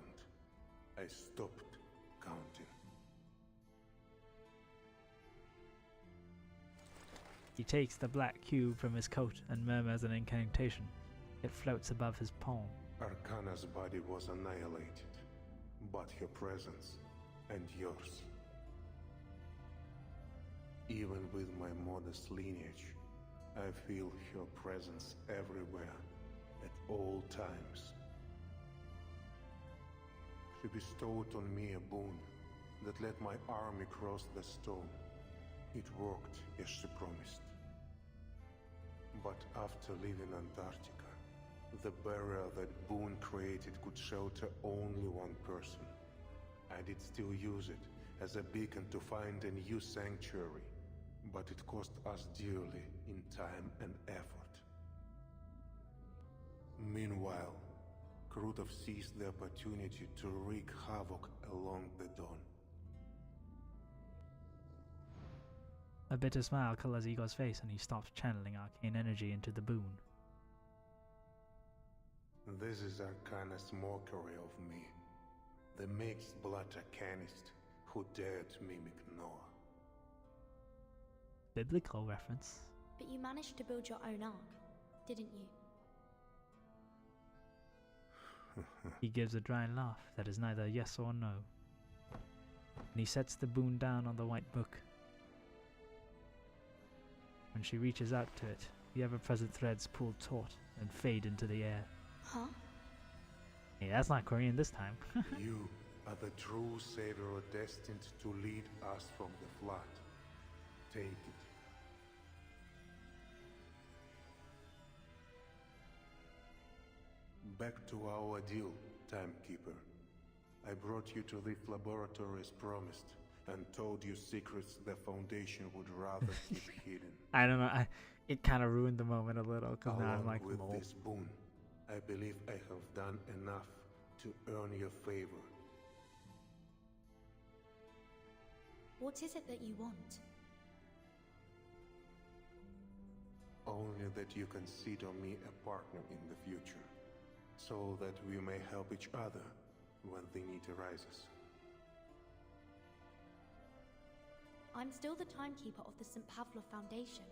I stopped counting. He takes the black cube from his coat and murmurs an incantation. It floats above his palm. Arcana's body was annihilated, but her presence and yours. Even with my modest lineage, I feel her presence everywhere, at all times. She bestowed on me a boon that let my army cross the storm. It worked as she promised. But after leaving Antarctica, the barrier that boon created could shelter only one person. I did still use it as a beacon to find a new sanctuary, but it cost us dearly in time and effort. Meanwhile, Krutov seized the opportunity to wreak havoc along the dawn. A bitter smile colors Igor's face and he stops channeling arcane energy into the boon. This is Arcana's mockery of me, the mixed blood arcanist who dared to mimic Noah. Biblical reference. But you managed to build your own ark, didn't you? He gives a dry laugh that is neither yes or no. And he sets the boon down on the white book. When she reaches out to it, the ever-present threads pull taut and fade into the air. Huh? Hey, that's not Korean this time. You are the true savior destined to lead us from the flood. Take it. Back to our deal, Timekeeper. I brought you to this laboratory as promised, and told you secrets the Foundation would rather keep hidden. I don't know, it kind of ruined the moment a little, because now I'm Along like, with lol. this boon, I believe I have done enough to earn your favor. What is it that you want? Only that you consider me a partner in the future, so that we may help each other when the need arises. I'm still the timekeeper of the St. Pavlov Foundation.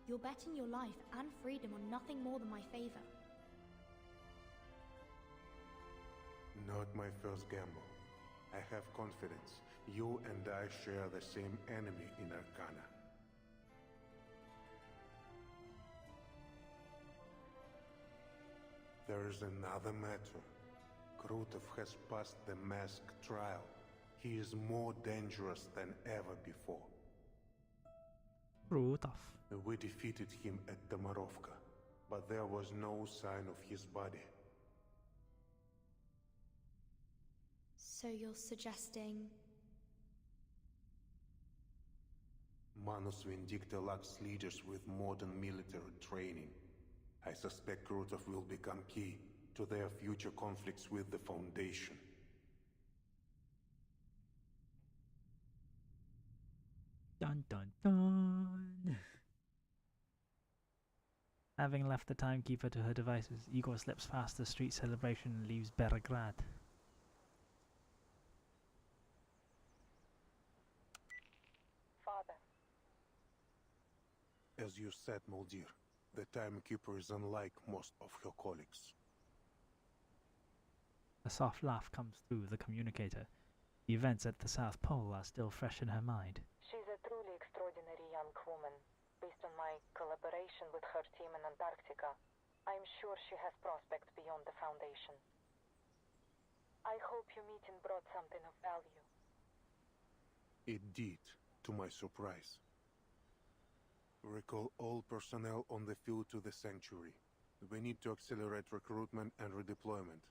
You're betting your life and freedom on nothing more than my favor. Not my first gamble. I have confidence. You and I share the same enemy in Arcana. There is another matter. Krutov has passed the mask trial. He is more dangerous than ever before. Krutov. We defeated him at Domorovka, but there was no sign of his body. So you're suggesting... Manus Vindicta lacks leaders with modern military training. I suspect Krutov will become key to their future conflicts with the Foundation. Dun dun dun. Having left the timekeeper to her devices, Igor slips past the street celebration and leaves Belgrade. Father. As you said, Muldir, the timekeeper is unlike most of her colleagues. A soft laugh comes through the communicator. The events at the South Pole are still fresh in her mind. She's a truly extraordinary young woman. Based on my collaboration with her team in Antarctica, I'm sure she has prospects beyond the Foundation. I hope your meeting brought something of value. It did, to my surprise. Recall all personnel on the field to the sanctuary. We need to accelerate recruitment and redeployment.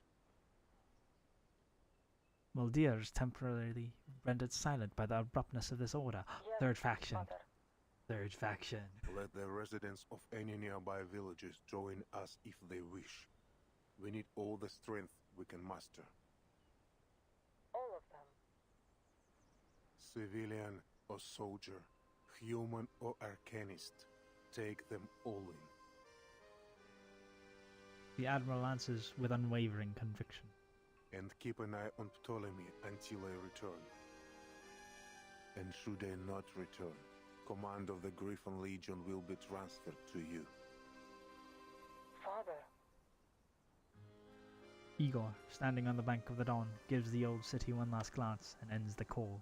Muldir is temporarily rendered silent by the abruptness of this order. Yes, Third faction. Father. Third faction. Let the residents of any nearby villages join us if they wish. We need all the strength we can muster. All of them? Civilian or soldier, human or arcanist, take them all in. The Admiral answers with unwavering conviction. And keep an eye on Ptolemy until I return. And should I not return, command of the Griffin Legion will be transferred to you. Father. Igor, standing on the bank of the Don, gives the old city one last glance and ends the call.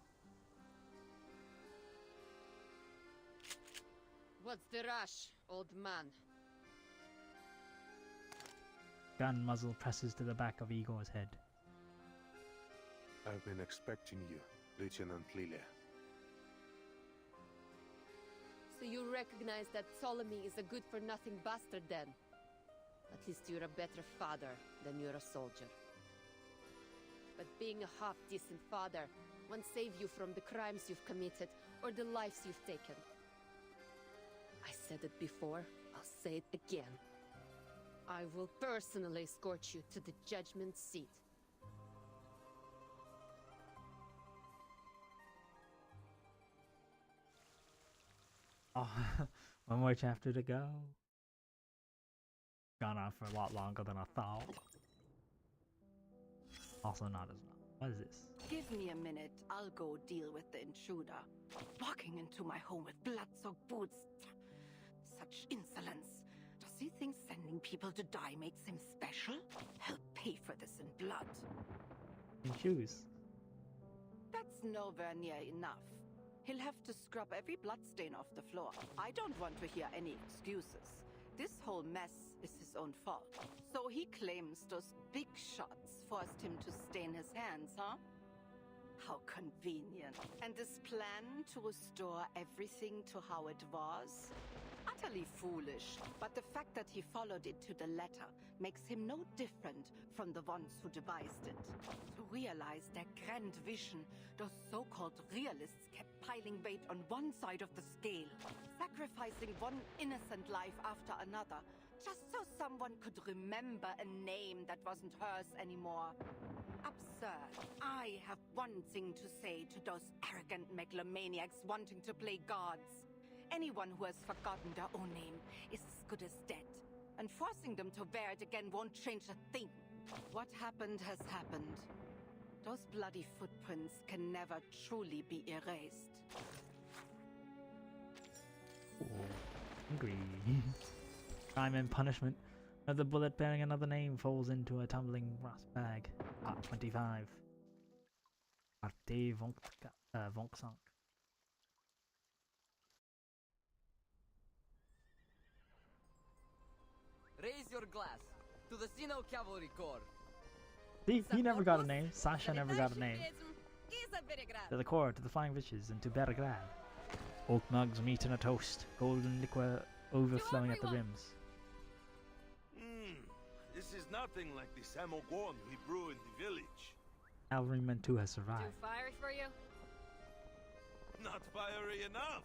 What's the rush, old man? Gun muzzle presses to the back of Igor's head. I've been expecting you, Lieutenant Lilya. So you recognize that Ptolemy is a good-for-nothing bastard then? At least you're a better father than you're a soldier. But being a half-decent father won't save you from the crimes you've committed or the lives you've taken. I said it before, I'll say it again. I will personally escort you to the judgment seat. Oh, one more chapter to go. Gone on for a lot longer than I thought. Also not as long. What is this? Give me a minute, I'll go deal with the intruder. Walking into my home with blood-soaked boots. Such insolence. Does he think sending allowing people to die makes him special? He'll pay for this in blood. In shoes. That's nowhere near enough. He'll have to scrub every bloodstain off the floor. I don't want to hear any excuses. This whole mess is his own fault. So he claims those big shots forced him to stain his hands, huh? How convenient. And this plan to restore everything to how it was? Utterly foolish, but the fact that he followed it to the letter makes him no different from the ones who devised it. To realize their grand vision, those so-called realists kept piling weight on one side of the scale, sacrificing one innocent life after another, just so someone could remember a name that wasn't hers anymore. Absurd. I have one thing to say to those arrogant megalomaniacs wanting to play gods. Anyone who has forgotten their own name is as good as dead, and forcing them to wear it again won't change a thing. What happened has happened. Those bloody footprints can never truly be erased. Angry. Crime and punishment. Another bullet bearing another name falls into a tumbling brass bag. Part 25. Arte Vonksunk. Raise your glass to the Sino Cavalry Corps. See, he never got a name. Sasha never got a name. To the Corps, to the Flying Fishes, and to Beregrad. Oak mugs meet in a toast, golden liquor overflowing at the rims. This is nothing like the samogon we brew in the village. Cavalryman 2 has survived. Too fiery for you? Not fiery enough.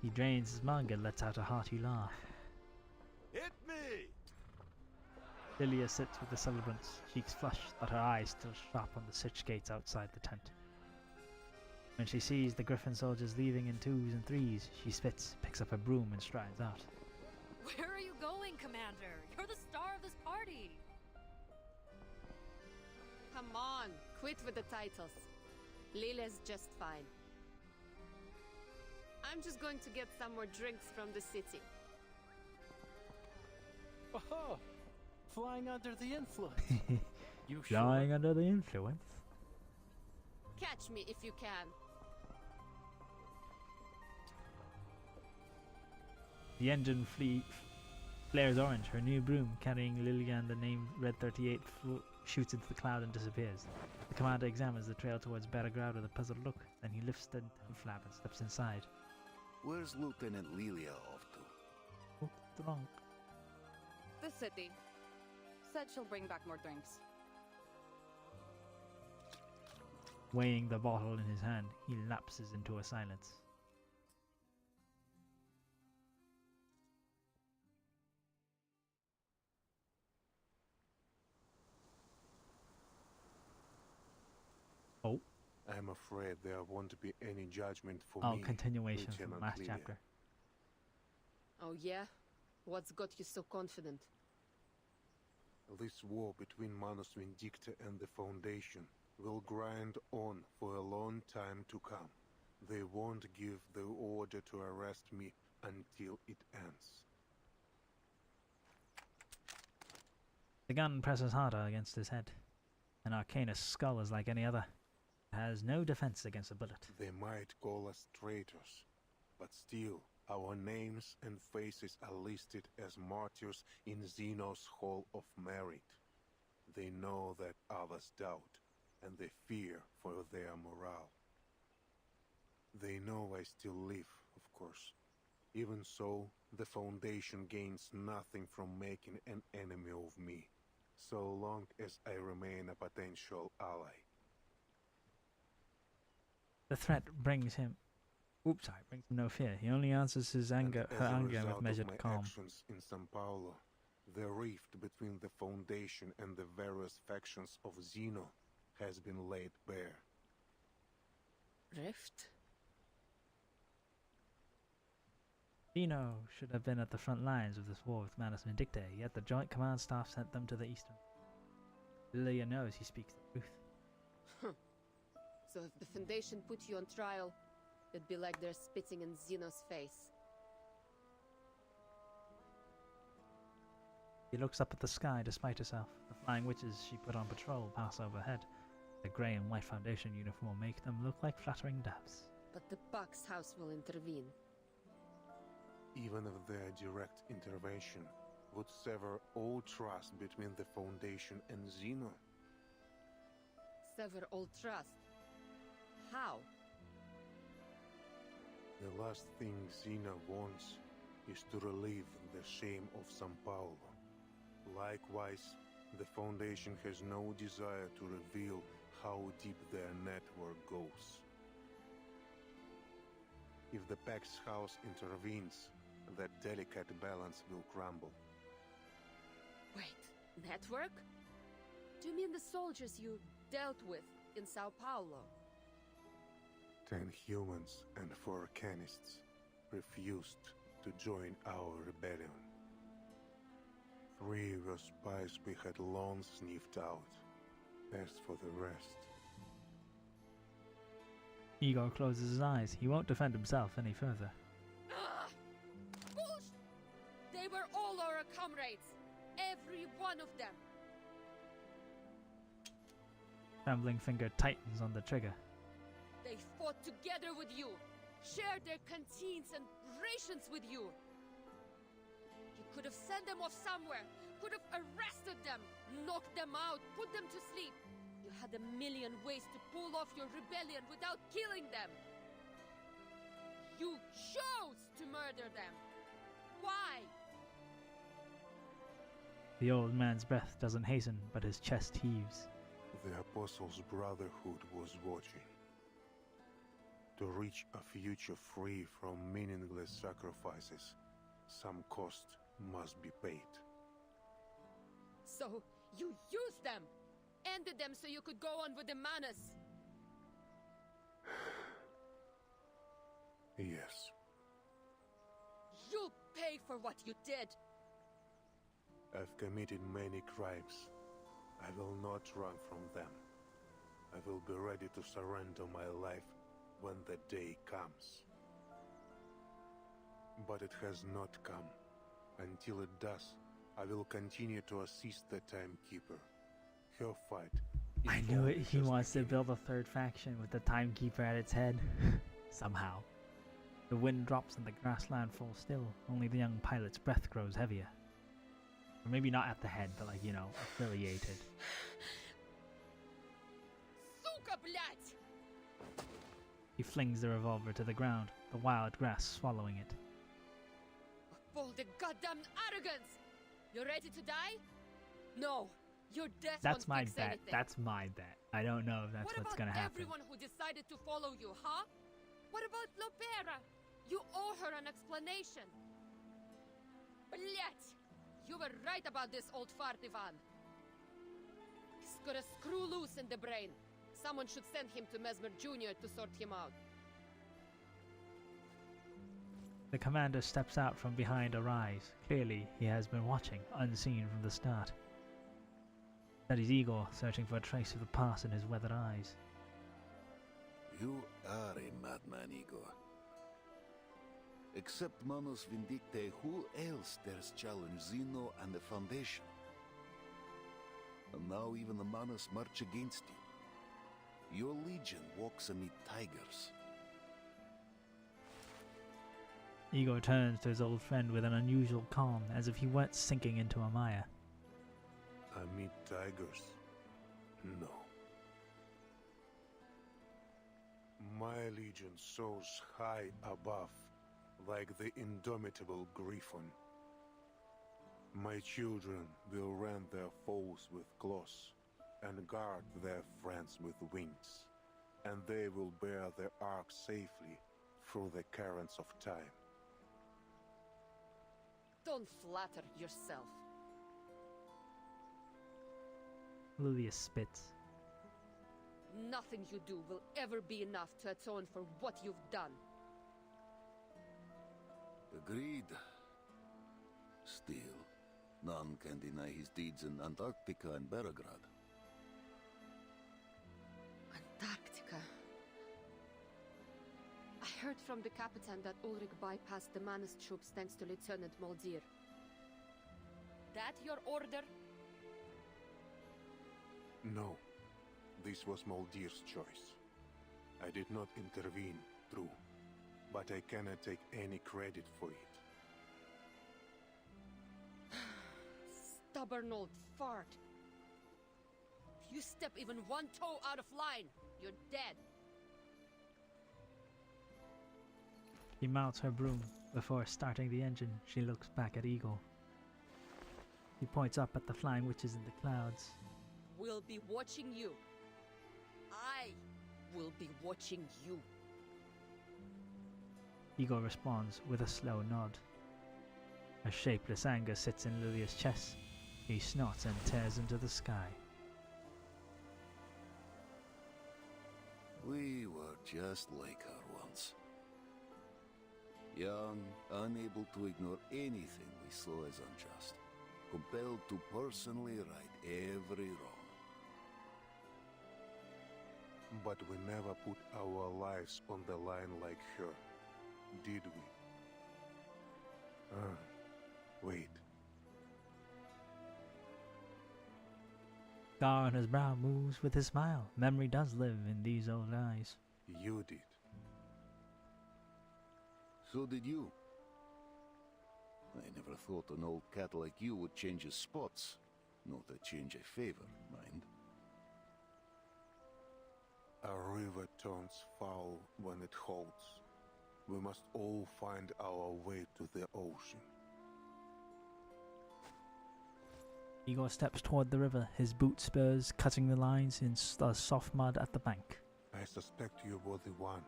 He drains his mug and lets out a hearty laugh. Hit me! Lilya sits with the celebrants, cheeks flushed, but her eyes still sharp on the switch gates outside the tent. When she sees the Griffin soldiers leaving in 2s and 3s, she spits, picks up a broom and strides out. Where are you going, Commander? You're the star of this party! Come on, quit with the titles. Lilya's just fine. I'm just going to get some more drinks from the city. Oh, flying under the influence. You Flying sure? under the influence? Catch me if you can. The engine flares orange. Her new broom, carrying Lilya and the name Red 38, shoots into the cloud and disappears. The commander examines the trail towards Beregrad with a puzzled look. Then he lifts the flap and steps inside. Where's Lieutenant Lilya off to? Drunk. The city. Said she'll bring back more drinks. Weighing the bottle in his hand, he lapses into a silence. Oh. I'm afraid there won't be any judgment for me. Continuation from Lieutenant last Lilya. chapter. Oh yeah? What's got you so confident? This war between Manus Vindicta and the Foundation will grind on for a long time to come. They won't give the order to arrest me until it ends. The gun presses harder against his head. An Arcanus skull is like any other. It has no defense against a bullet. They might call us traitors, but still, our names and faces are listed as martyrs in Zeno's Hall of Merit. They know that others doubt, and they fear for their morale. They know I still live, of course. Even so, the Foundation gains nothing from making an enemy of me, so long as I remain a potential ally. The threat brings him brings him no fear. He only answers her anger with measured calm. Actions in São Paulo, the rift between the Foundation and the various factions of Zeno has been laid bare. Rift? Zeno should have been at the front lines of this war with Manus Vindicta, yet the Joint Command Staff sent them to the eastern. Lilya knows he speaks the truth. So if the Foundation put you on trial, it'd be like they're spitting in Zeno's face. He looks up at the sky despite herself. The flying witches she put on patrol pass overhead. The grey and white Foundation uniform make them look like flattering doves. But the Buck's house will intervene. Even if their direct intervention would sever all trust between the Foundation and Xeno. Sever all trust. How? The last thing Xena wants is to relieve the shame of São Paulo. Likewise, the Foundation has no desire to reveal how deep their network goes. If the Pax House intervenes, that delicate balance will crumble. Wait, network? Do you mean the soldiers you dealt with in Sao Paulo? 10 humans and 4 canists refused to join our rebellion. 3 were spies we had long sniffed out. As for the rest... Igor closes his eyes. He won't defend himself any further. Bullshit! They were all our comrades. Every one of them. Trembling finger tightens on the trigger. They fought together with you, shared their canteens and rations with you. You could have sent them off somewhere, could have arrested them, knocked them out, put them to sleep. You had a million ways to pull off your rebellion without killing them. You chose to murder them. Why? The old man's breath doesn't hasten, but his chest heaves. The Apostles' Brotherhood was watching. To reach a future free from meaningless sacrifices, some cost must be paid. So you used them, ended them so you could go on with the Manus. Yes. You'll pay for what you did. I've committed many crimes. I will not run from them. I will be ready to surrender my life when the day comes. But it has not come. Until it does, I will continue to assist the Timekeeper. Her fight is I knew only it. He just wants to beginning. build a third faction with the Timekeeper at its head. Somehow. The wind drops and the grassland falls still. Only the young pilot's breath grows heavier. Or maybe not at the head, but like, you know, affiliated. Сука, блядь! He flings the revolver to the ground, the wild grass swallowing it. Of all the goddamn arrogance! You ready to die? No, your death That's won't my fix bet. anything. That's my bet. I don't know if that's What what's about gonna happen. everyone who decided to follow you, huh? What about Lopera? You owe her an explanation. Блять! You were right about this old fart, Ivan. He's got a screw loose in the brain. Someone should send him to Mesmer Jr. to sort him out. The commander steps out from behind a rise. Clearly, he has been watching, unseen from the start. Studies Igor, searching for a trace of the past in his weathered eyes. You are a madman, Igor. Except Manus Vindicte, who else dares challenge Xeno and the Foundation? And now even the Manus march against you. Your legion walks amid tigers. Igor turns to his old friend with an unusual calm, as if he weren't sinking into a mire. Amid tigers? No. My legion soars high above, like the indomitable griffin. My children will rend their foes with claws, and guard their friends with wings, and they will bear their ark safely through the currents of time. Don't flatter yourself. Lilya spits. Nothing you do will ever be enough to atone for what you've done. Agreed. Still, none can deny his deeds in Antarctica and Belgrade. Antarctica. I heard from the Capitan that Ulrich bypassed the Manus troops thanks to Lieutenant Moldir. that your order? No. This was Moldir's choice. I did not intervene, true. But I cannot take any credit for it. Stubborn old fart. If you step even one toe out of line, you're dead. She mounts her broom. Before starting the engine, she looks back at Eagle. He points up at the flying witches in the clouds. We'll be watching you. I will be watching you. Eagle responds with a slow nod. A shapeless anger sits in Lilya's chest. He snorts and tears into the sky. We were just like her once. Young, unable to ignore anything we saw as unjust. Compelled to personally right every wrong. But we never put our lives on the line like her, did we? Wait. Scar on his brow moves with his smile. Memory does live in these old eyes. You did. So did you. I never thought an old cat like you would change his spots. Not a change I favor, mind. A river turns foul when it holds. We must all find our way to the ocean. Igor steps toward the river, his boot spurs cutting the lines in the soft mud at the bank. I suspect you were the one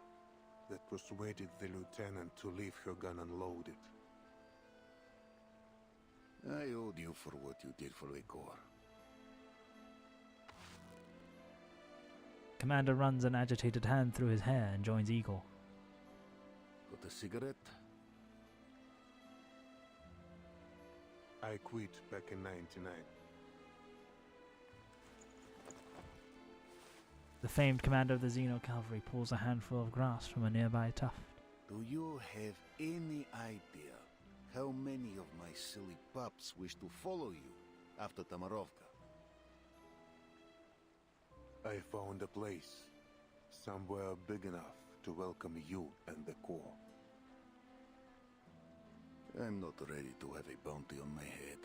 that persuaded the lieutenant to leave her gun unloaded. I owed you for what you did for the Corps. Commander runs an agitated hand through his hair and joins Eagle. Got a cigarette? I quit back in '99. The famed commander of the Xeno cavalry pulls a handful of grass from a nearby tuft. Do you have any idea how many of my silly pups wish to follow you after Tamarovka? I found a place, somewhere big enough to welcome you and the Corps. I'm not ready to have a bounty on my head.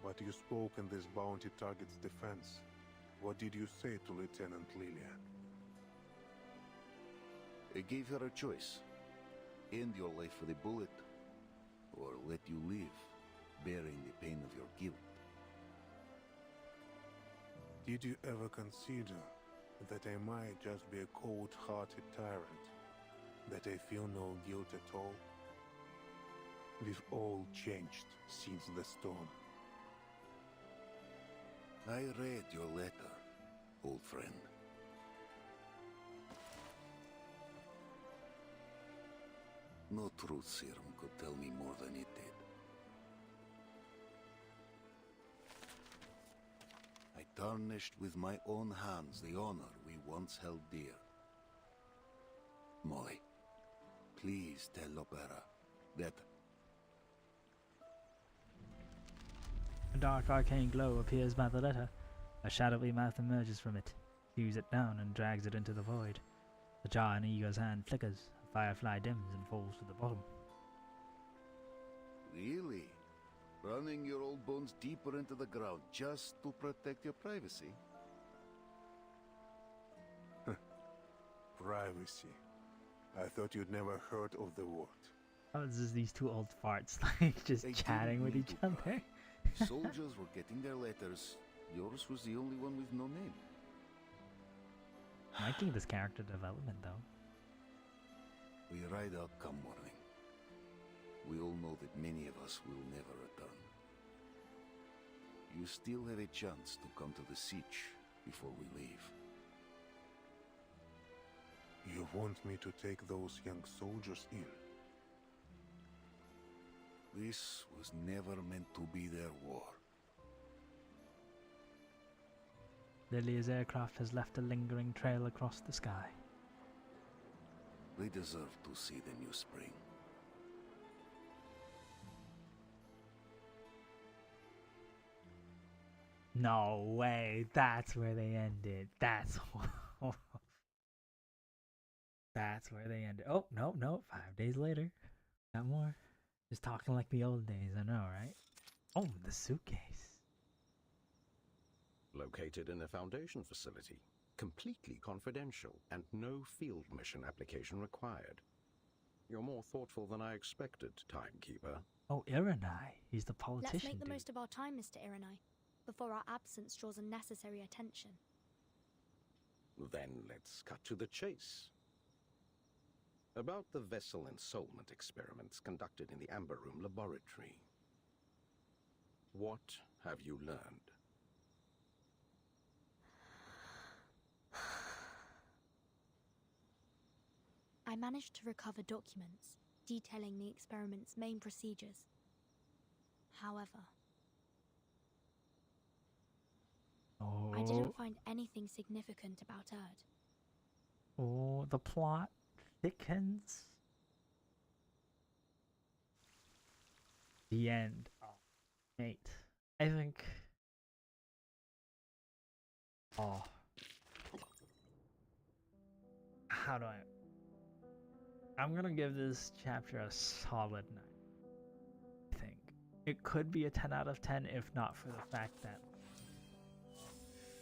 But you spoke in this bounty target's defense. What did you say to Lieutenant Lilya? I gave her a choice. End your life with a bullet, or let you live, bearing the pain of your guilt. Did you ever consider that I might just be a cold-hearted tyrant? That I feel no guilt at all? We've all changed since the storm. I read your letter, old friend. No truth serum could tell me more than it did. I tarnished with my own hands the honor we once held dear. Molly, please tell Lopera that... A dark arcane glow appears by the letter. A shadowy mouth emerges from it, hews it down and drags it into the void. The jar in Igor's hand flickers, a firefly dims and falls to the bottom. Really? Running your old bones deeper into the ground just to protect your privacy? Privacy. I thought you'd never heard of the word. Oh, this is these two old farts like just chatting with each other. Soldiers were getting their letters. Yours was the only one with no name. Liking this character development though. We ride out come morning. We all know that many of us will never return. You still have a chance to come to the siege before we leave. You want me to take those young soldiers in? This was never meant to be their war. Lilya's aircraft has left a lingering trail across the sky. They deserve to see the new spring. No way. That's where they ended. That's that's where they ended. Oh, no, no. 5 days later. Got more. Just talking like the old days, I know, right? Oh, the suitcase. Located in a Foundation facility. Completely confidential and no field mission application required. You're more thoughtful than I expected, Timekeeper. Oh, Iranai. He's the politician. Let's make the dude. most of our time, Mr. Iranai, before our absence draws unnecessary attention. Then let's cut to the chase. About the vessel ensoulment experiments conducted in the Amber Room laboratory. What have you learned? I managed to recover documents detailing the experiment's main procedures. However, I didn't find anything significant about Erd. Oh, the plot thickens. The end. Oh, mate. I think. Oh. How do I'm gonna give this chapter a solid 9. I think. It could be a 10 out of 10 if not for the fact that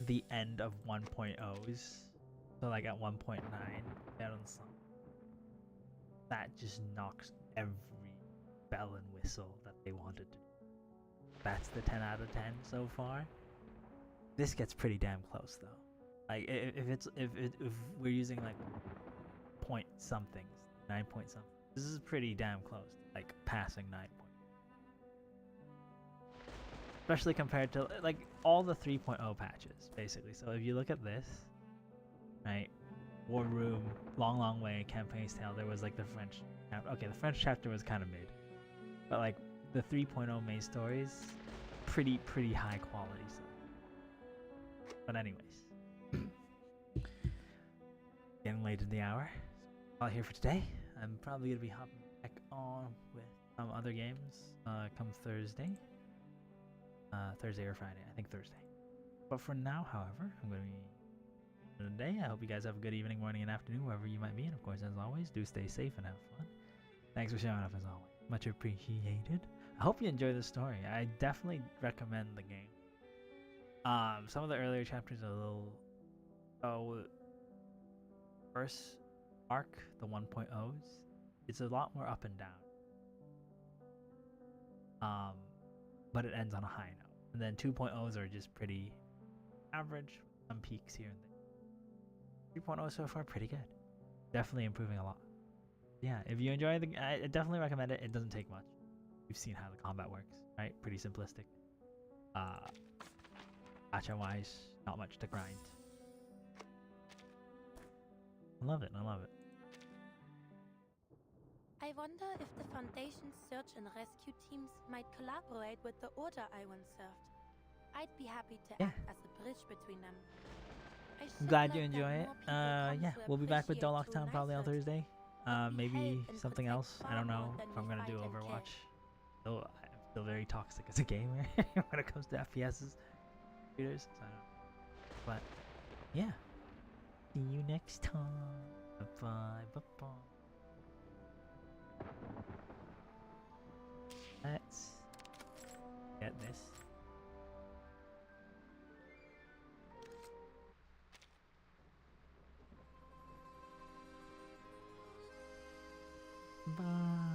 the end of 1.0s, so like at 1.9, that just knocks every bell and whistle that they wanted to. That's the 10 out of 10 so far. This gets pretty damn close though. Like if we're using like point something, 9 point something, this is pretty damn close, like passing 9 point. Especially compared to like all the 3.0 patches, basically. So if you look at this, right, War Room, Long Way, Campaign's Tale, there was like the French. Okay, the French chapter was kind of mid, but like the 3.0 main stories, pretty high quality. So. But anyways, getting late in the hour. All here for today. I'm probably gonna be hopping back on with some other games come Thursday. Thursday or Friday, I think Thursday. But for now, however, I'm going to be today. I hope you guys have a good evening, morning, and afternoon, wherever you might be. And of course, as always, do stay safe and have fun. Thanks for showing up as always. Much appreciated. I hope you enjoy the story. I definitely recommend the game. Some of the earlier chapters are a little... first arc, the 1.0s, it's a lot more up and down. But it ends on a high note. And then 2.0s are just pretty average, some peaks here and there. 3.0 so far, pretty good. Definitely improving a lot. Yeah, if you enjoy I definitely recommend it. It doesn't take much. You've seen how the combat works, right? Pretty simplistic. Gacha-wise, not much to grind. I love it. I wonder if the Foundation's search and rescue teams might collaborate with the order I once served. I'd be happy to act as a bridge between them. I'm glad you enjoy it. Yeah, we'll be back with Dolok Town probably on Thursday. Maybe something else. I don't know if I'm gonna do Overwatch. Though I'm still very toxic as a gamer when it comes to FPSs, shooters. So I don't know. But yeah, see you next time. Bye bye. Let's get this. Bye.